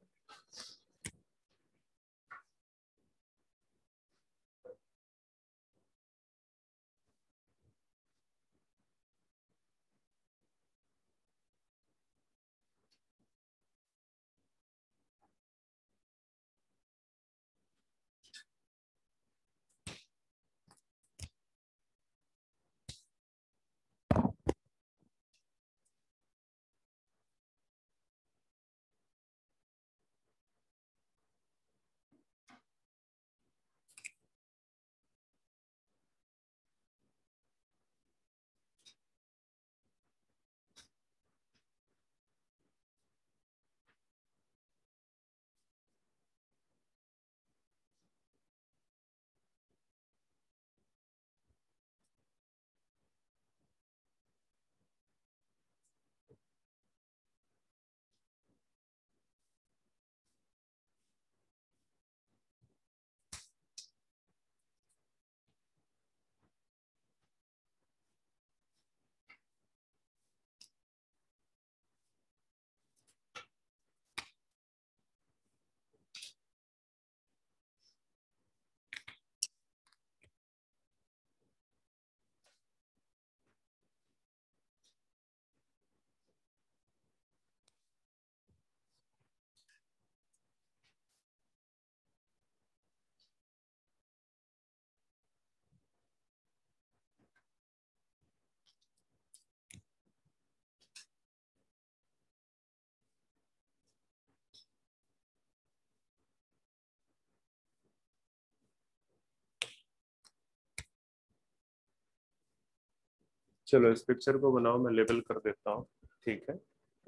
चलो इस पिक्चर को बनाओ, मैं लेबल कर देता हूँ, ठीक है।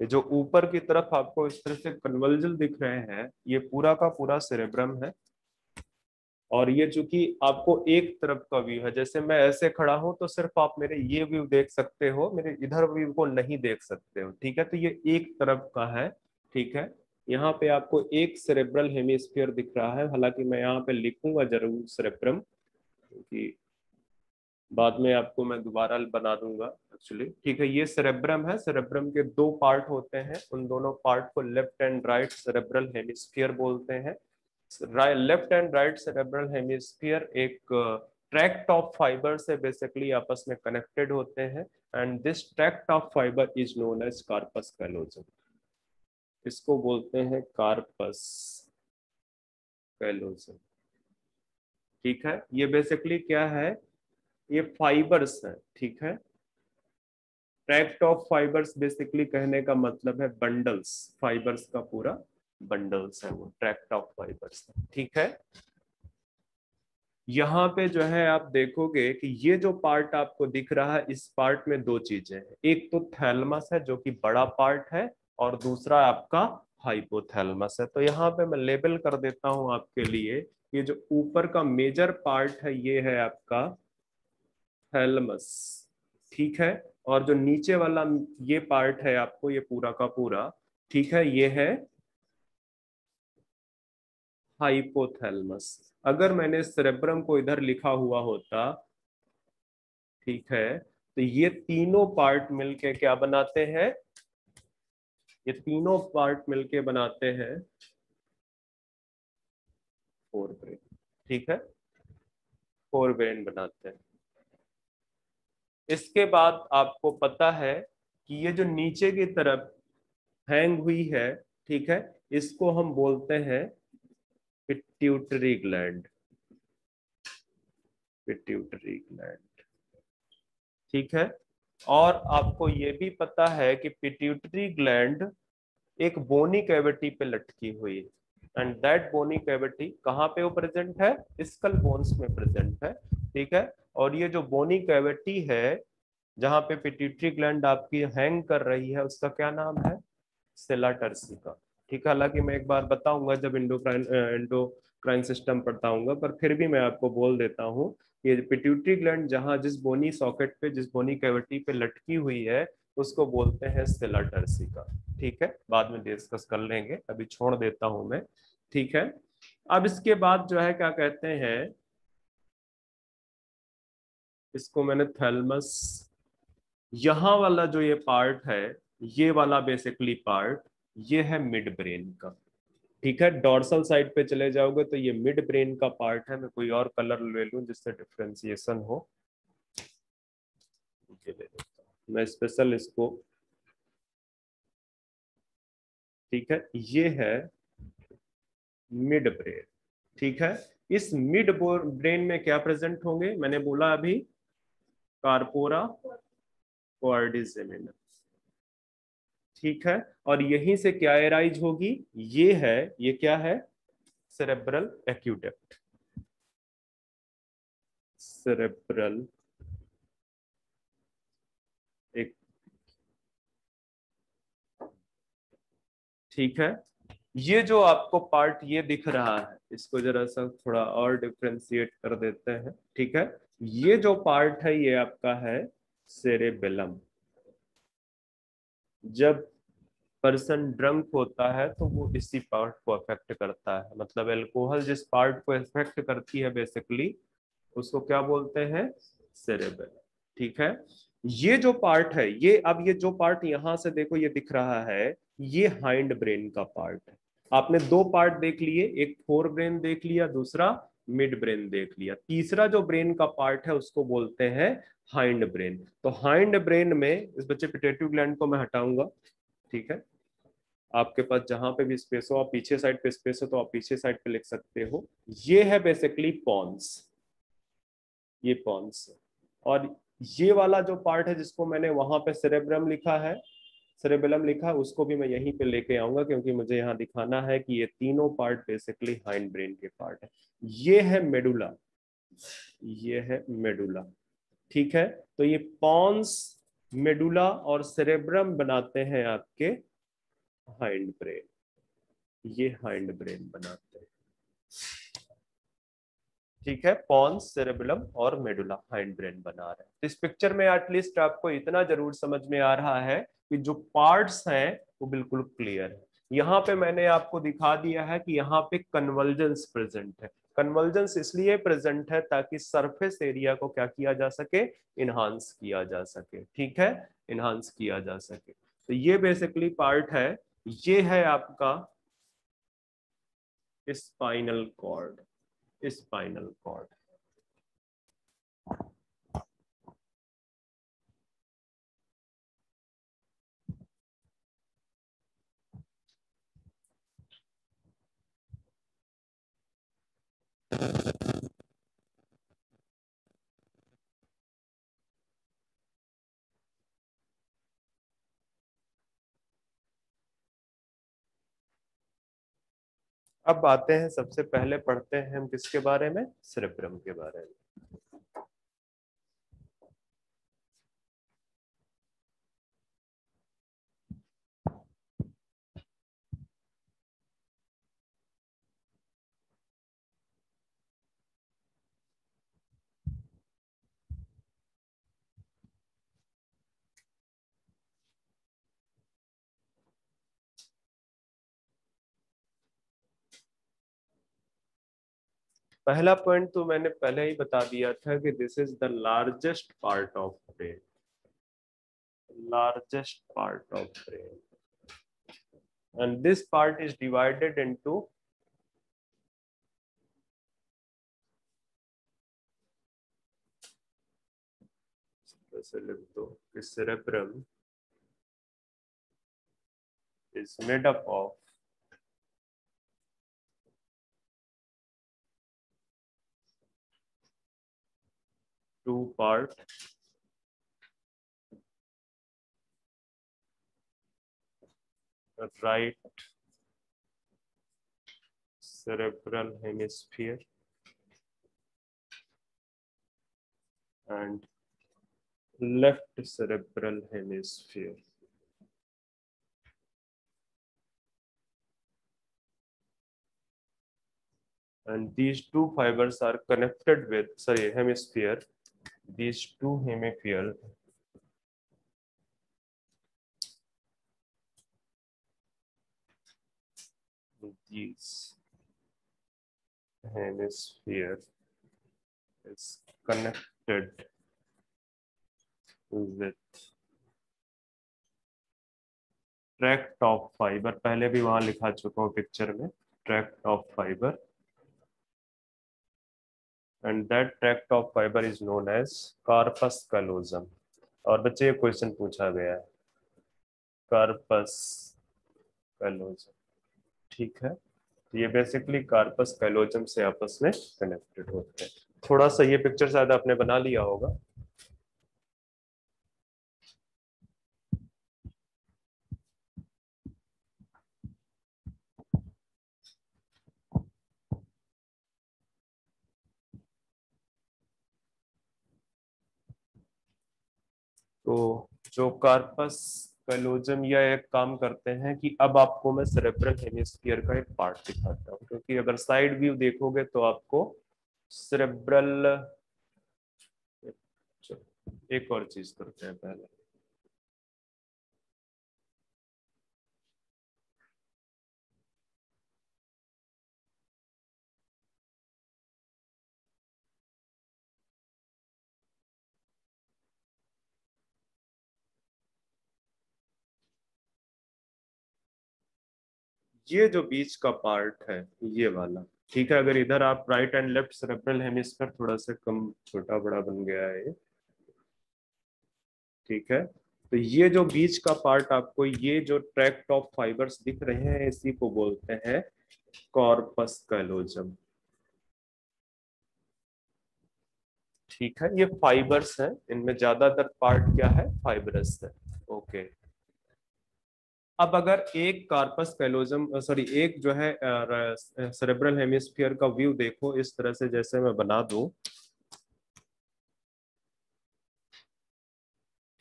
ये जो ऊपर की तरफ आपको इस तरह से कन्वर्जल दिख रहे हैं, ये पूरा का पूरा सेरेब्रम है। और ये चूंकि आपको एक तरफ का व्यू है, जैसे मैं ऐसे खड़ा हूं तो सिर्फ आप मेरे ये व्यू देख सकते हो, मेरे इधर व्यू को नहीं देख सकते हो, ठीक है। तो ये एक तरफ का है, ठीक है। यहाँ पे आपको एक सेरेब्रल हेमिस्फीयर दिख रहा है, हालांकि मैं यहाँ पे लिखूंगा जरूर सेरेब्रम, क्योंकि बाद में आपको मैं दोबारा बना दूंगा एक्चुअली, ठीक है। ये सेरेब्रम है, सेरेब्रम के दो पार्ट होते हैं, उन दोनों पार्ट को left and right cerebral hemisphere बोलते हैं। Left and right cerebral hemisphere एक ट्रैक्ट ऑफ फाइबर से बेसिकली आपस में कनेक्टेड होते हैं, and this tract of fibre is known as corpus callosum. इसको बोलते हैं कार्पस कैलोजम, ठीक है। ये बेसिकली क्या है, ये फाइबर्स है, ठीक है। ट्रैक्ट ऑफ फाइबर्स बेसिकली कहने का मतलब है बंडल्स, फाइबर्स का पूरा बंडल्स है, वो ट्रैक्ट ऑफ फाइबर्स है। ठीक है, यहाँ पे जो है आप देखोगे कि ये जो पार्ट आपको दिख रहा है, इस पार्ट में दो चीजें हैं, एक तो थैलमस है जो कि बड़ा पार्ट है, और दूसरा आपका हाइपोथैलेमस है। तो यहाँ पे मैं लेबल कर देता हूं आपके लिए, ये जो ऊपर का मेजर पार्ट है ये है आपका थैलमस। ठीक है, और जो नीचे वाला ये पार्ट है आपको, ये पूरा का पूरा, ठीक है, ये है हाइपोथैलेमस। अगर मैंने सेरेब्रम को इधर लिखा हुआ होता, ठीक है, तो ये तीनों पार्ट मिलके क्या बनाते हैं, ये तीनों पार्ट मिलके बनाते हैं फोर ब्रेन। ठीक है, फोर ब्रेन बनाते हैं। इसके बाद आपको पता है कि ये जो नीचे की तरफ हैंग हुई है, ठीक है, इसको हम बोलते हैं पिट्यूटरी ग्लैंड। पिट्यूटरी ग्लैंड, ठीक है। और आपको ये भी पता है कि पिट्यूटरी ग्लैंड एक बोनी कैविटी पे लटकी हुई है, एंड दैट बोनी कैविटी कहाँ पे वो प्रेजेंट है, स्कल बोन्स में प्रेजेंट है। ठीक है, और ये जो बोनी कैविटी है जहाँ पे पिट्यूटरी ग्लैंड आपकी हैंग कर रही है, उसका क्या नाम है, सेला टर्सिका। ठीक है, हालांकि मैं एक बार बताऊंगा जब एंडोक्राइन सिस्टम बताऊंगा, पर फिर भी मैं आपको बोल देता हूँ, ये पिट्यूटरी ग्लैंड जहाँ जिस बोनी सॉकेट पे, जिस बोनी कैविटी पे लटकी हुई है, उसको बोलते हैं सेला टर्सिका। ठीक है, बाद में डिस्कस कर लेंगे, अभी छोड़ देता हूं मैं। ठीक है, अब इसके बाद जो है क्या कहते हैं, इसको मैंने थैलमस, यहां वाला जो ये पार्ट है, ये वाला बेसिकली पार्ट, ये है मिड ब्रेन का। ठीक है, डॉर्सल साइड पे चले जाओगे तो ये मिड ब्रेन का पार्ट है। मैं कोई और कलर ले लूं जिससे डिफ्रेंसिएशन हो, ये ले लेता हूं मैं स्पेशल इसको। ठीक है, ये है मिड ब्रेन। ठीक है, इस मिड ब्रेन में क्या प्रेजेंट होंगे, मैंने बोला अभी, कार्पोरा क्वाड्रिसेमिनस। ठीक है, और यहीं से क्या एराइज होगी, ये है, ये क्या है, सेरेब्रल एक्यूडेक्ट। सेरेब्रल एक, ठीक है, ये जो आपको पार्ट ये दिख रहा है, इसको जरा सा थोड़ा और डिफ्रेंशिएट कर देते हैं। ठीक है, ये जो पार्ट है ये आपका है सेरेबेलम। जब पर्सन ड्रंक होता है तो वो इसी पार्ट को अफेक्ट करता है, मतलब अल्कोहल जिस पार्ट को अफेक्ट करती है बेसिकली, उसको क्या बोलते हैं, सेरेबेलम। ठीक है, ये जो पार्ट है, ये अब ये जो पार्ट यहां से देखो ये दिख रहा है, ये हाइंड ब्रेन का पार्ट है। आपने दो पार्ट देख लिए, एक फोर ब्रेन देख लिया, दूसरा मिड ब्रेन देख लिया, तीसरा जो ब्रेन का पार्ट है उसको बोलते हैं हाइंड ब्रेन। तो हाइंड ब्रेन में इस बच्चे पिट्यूटरी ग्लैंड को मैं हटाऊंगा। ठीक है, आपके पास जहां पे भी स्पेस हो, आप पीछे साइड पे स्पेस हो तो आप पीछे साइड पे लिख सकते हो। ये है बेसिकली पॉन्स, ये पॉन्स। और ये वाला जो पार्ट है जिसको मैंने वहां पे सेरेब्रम लिखा है, सेरेबेलम लिखा है, उसको भी मैं यहीं पे लेके आऊंगा, क्योंकि मुझे यहाँ दिखाना है कि ये तीनों पार्ट बेसिकली हाइंड ब्रेन के पार्ट है। ये है मेडुला, ये है मेडुला। ठीक है, तो ये पॉन्स, मेडुला और सेरेब्रम बनाते हैं आपके हाइंड ब्रेन, ये हाइंड ब्रेन बनाते हैं। ठीक है, पॉन्स, सेरेबेलम और मेडुला हाइंड ब्रेन बना रहे हैं। तो इस पिक्चर में एटलीस्ट आपको इतना जरूर समझ में आ रहा है कि जो पार्ट्स हैं वो बिल्कुल क्लियर है। यहाँ पे मैंने आपको दिखा दिया है कि यहाँ पे कन्वर्जेंस प्रेजेंट है। कन्वर्जेंस इसलिए प्रेजेंट है ताकि सरफेस एरिया को क्या किया जा सके, इनहांस किया जा सके। ठीक है, इनहांस किया जा सके। तो ये बेसिकली पार्ट है, ये है आपका स्पाइनल कॉर्ड, स्पाइनल कॉर्ड। अब आते हैं, सबसे पहले पढ़ते हैं हम किसके बारे में, सेरेब्रम के बारे में। पहला पॉइंट तो मैंने पहले ही बता दिया था कि this is the largest part of brain, largest part of brain, and this part is divided into cerebrum is made up of two parts, right cerebral hemisphere and left cerebral hemisphere. And these two fibers are connected with, sorry, hemisphere. These two hemisphere these hemisphere is connected with tract of fibre, पहले भी वहां लिखा चुका हूं picture में, tract of fibre, and that tract of fibre is known as corpus callosum. और बच्चे ये क्वेश्चन पूछा गया है, कार्पस कैलोजम, ठीक है। तो ये बेसिकली कार्पस कैलोजम से आपस में कनेक्टेड होते हैं। थोड़ा सा ये पिक्चर शायद आपने बना लिया होगा। तो जो कार्पस कैलोजम, या एक काम करते हैं कि अब आपको मैं सेरेब्रल हेमिस्फीयर का एक पार्ट दिखाता हूँ, क्योंकि अगर साइड व्यू देखोगे तो आपको सेरेब्रल, एक और चीज करते हैं पहले, ये जो बीच का पार्ट है ये वाला, ठीक है। अगर इधर आप right and left cerebral hemisphere थोड़ा सा कम छोटा बड़ा बन गया है, ठीक है। तो ये जो बीच का पार्ट आपको, ये जो ट्रैक्ट ऑफ फाइबर्स दिख रहे हैं, इसी को बोलते हैं कॉर्पस कैलोजम, ठीक है। ये फाइबर्स हैं, इनमें ज्यादातर पार्ट क्या है, फाइबरस है, ओके। अब अगर एक कार्पस कैलोजम, सॉरी, एक जो है सेरेब्रल हेमिस्फीयर का व्यू देखो इस तरह से, जैसे मैं बना दूं,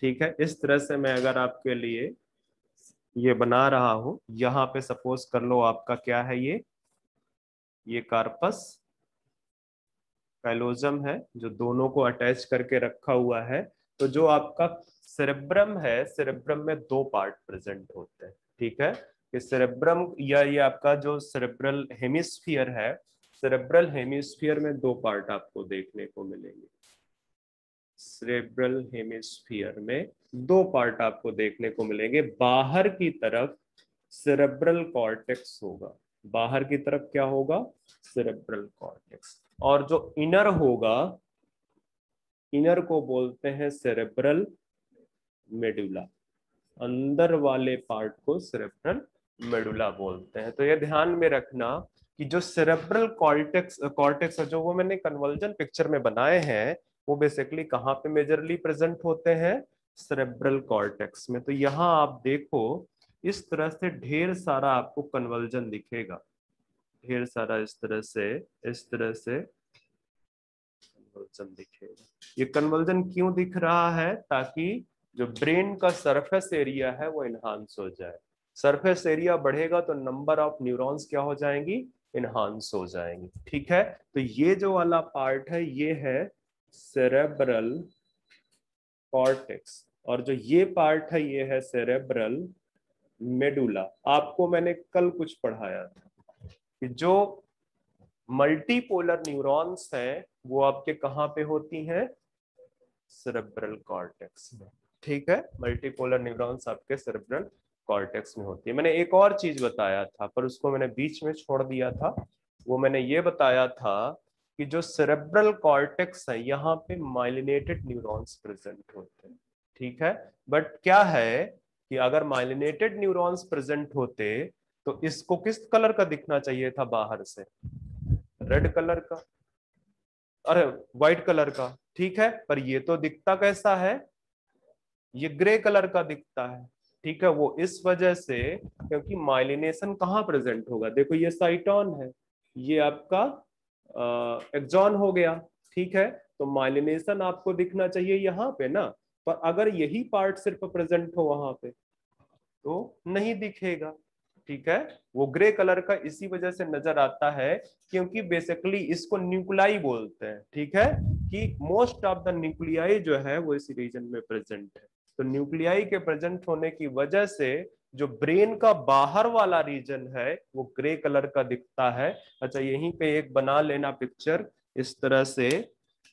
ठीक है। इस तरह से मैं अगर आपके लिए ये बना रहा हूं, यहाँ पे सपोज कर लो आपका क्या है, ये कार्पस कैलोजम है जो दोनों को अटैच करके रखा हुआ है। तो जो आपका सेरेब्रम है, सेरेब्रम में दो पार्ट प्रेजेंट होते हैं, ठीक है। कि सेरेब्रम, या ये आपका जो सेरेब्रल हेमिस्फीयर है, सेरेब्रल हेमिस्फीयर में दो पार्ट आपको देखने को मिलेंगे। सेरेब्रल हेमिस्फीयर में दो पार्ट आपको देखने को मिलेंगे। बाहर की तरफ सेरेब्रल कॉर्टेक्स होगा, बाहर की तरफ क्या होगा, सेरेब्रल कॉर्टेक्स। और जो इनर होगा, इनर को बोलते हैं सेरेब्रल मेडुला, अंदर वाले पार्ट को सेरेब्रल मेडुला बोलते हैं। तो ये ध्यान में रखना कि जो सेरेब्रल कॉर्टेक्स कॉर्टेक्स जो वो मैंने कन्वर्जन पिक्चर में बनाए हैं, वो बेसिकली कहाँ पे मेजरली प्रेजेंट होते हैं, सेरेब्रल कॉर्टेक्स में। तो यहाँ आप देखो इस तरह से ढेर सारा आपको कन्वर्जन दिखेगा, ढेर सारा इस तरह से कन्वर्जन दिखेगा। ये कन्वर्जन क्यों दिख रहा है? ताकि जो ब्रेन का सरफेस एरिया है वो इनहांस हो जाए। सरफेस एरिया बढ़ेगा तो नंबर ऑफ न्यूरॉन्स क्या हो जाएंगी? इनहांस हो जाएंगी। ठीक है, तो ये जो वाला पार्ट है ये है सेरेब्रल कॉर्टेक्स, और जो ये पार्ट है ये है सेरेब्रल मेडुला। आपको मैंने कल कुछ पढ़ाया था कि जो मल्टीपोलर न्यूरॉन्स हैं वो आपके कहाँ पे होती हैं? सेरेब्रल कॉर्टेक्स में। ठीक है, मल्टीपोलर न्यूरॉन्स आपके सेरेब्रल कॉर्टेक्स में होती है। मैंने एक और चीज बताया था पर उसको मैंने बीच में छोड़ दिया था। वो मैंने ये बताया था कि जो सेरेब्रल कॉर्टेक्स है यहाँ पे माइलिनेटेड न्यूरॉन्स प्रेजेंट होते हैं। ठीक है, बट क्या है कि अगर माइलिनेटेड न्यूरॉन्स प्रेजेंट होते तो इसको किस कलर का दिखना चाहिए था बाहर से? रेड कलर का, अरे व्हाइट कलर का। ठीक है, पर ये तो दिखता कैसा है? ये ग्रे कलर का दिखता है। ठीक है, वो इस वजह से क्योंकि माइलिनेशन कहाँ प्रेजेंट होगा? देखो ये साइटोन है, ये आपका एक्सॉन हो गया। ठीक है, तो माइलिनेशन आपको दिखना चाहिए यहाँ पे ना, पर अगर यही पार्ट सिर्फ प्रेजेंट हो वहां पे तो नहीं दिखेगा। ठीक है, वो ग्रे कलर का इसी वजह से नजर आता है क्योंकि बेसिकली इसको न्यूक्लियाई बोलते हैं। ठीक है, कि मोस्ट ऑफ द न्यूक्लियाई जो है वो इस रीजन में प्रेजेंट है। तो न्यूक्लियाई के प्रेजेंट होने की वजह से जो ब्रेन का बाहर वाला रीजन है वो ग्रे कलर का दिखता है। अच्छा, यहीं पे एक बना लेना पिक्चर इस तरह से,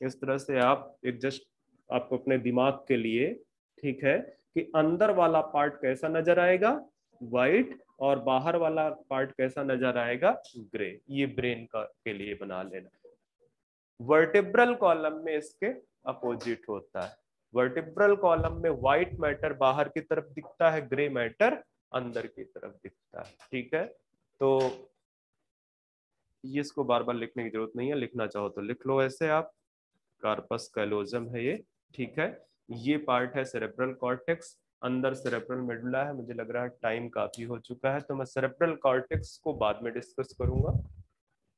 इस तरह से आप एक जस्ट आपको अपने दिमाग के लिए, ठीक है, कि अंदर वाला पार्ट कैसा नजर आएगा? व्हाइट, और बाहर वाला पार्ट कैसा नजर आएगा? ग्रे। ये ब्रेन का के लिए बना लेना। वर्टिब्रल कॉलम में इसके अपोजिट होता है। वर्टिब्रल कॉलम में व्हाइट मैटर बाहर की तरफ दिखता है, ग्रे मैटर अंदर की तरफ दिखता है। ठीक है, तो ये इसको बार बार लिखने की जरूरत नहीं है, लिखना चाहो तो लिख लो ऐसे आप। कार्पस कैलोजम है ये। ठीक है, ये पार्ट है सेरेब्रल कॉर्टेक्स, अंदर सेरेब्रल मेडुला है। मुझे लग रहा है टाइम काफी हो चुका है तो मैं सेरेब्रल कॉर्टेक्स को बाद में डिस्कस करूंगा।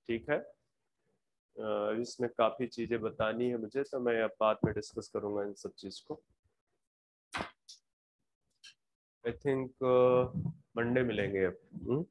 ठीक है, इसमें काफी चीजें बतानी है मुझे तो मैं अब बाद में डिस्कस करूंगा इन सब चीज को। आई थिंक मंडे मिलेंगे अब।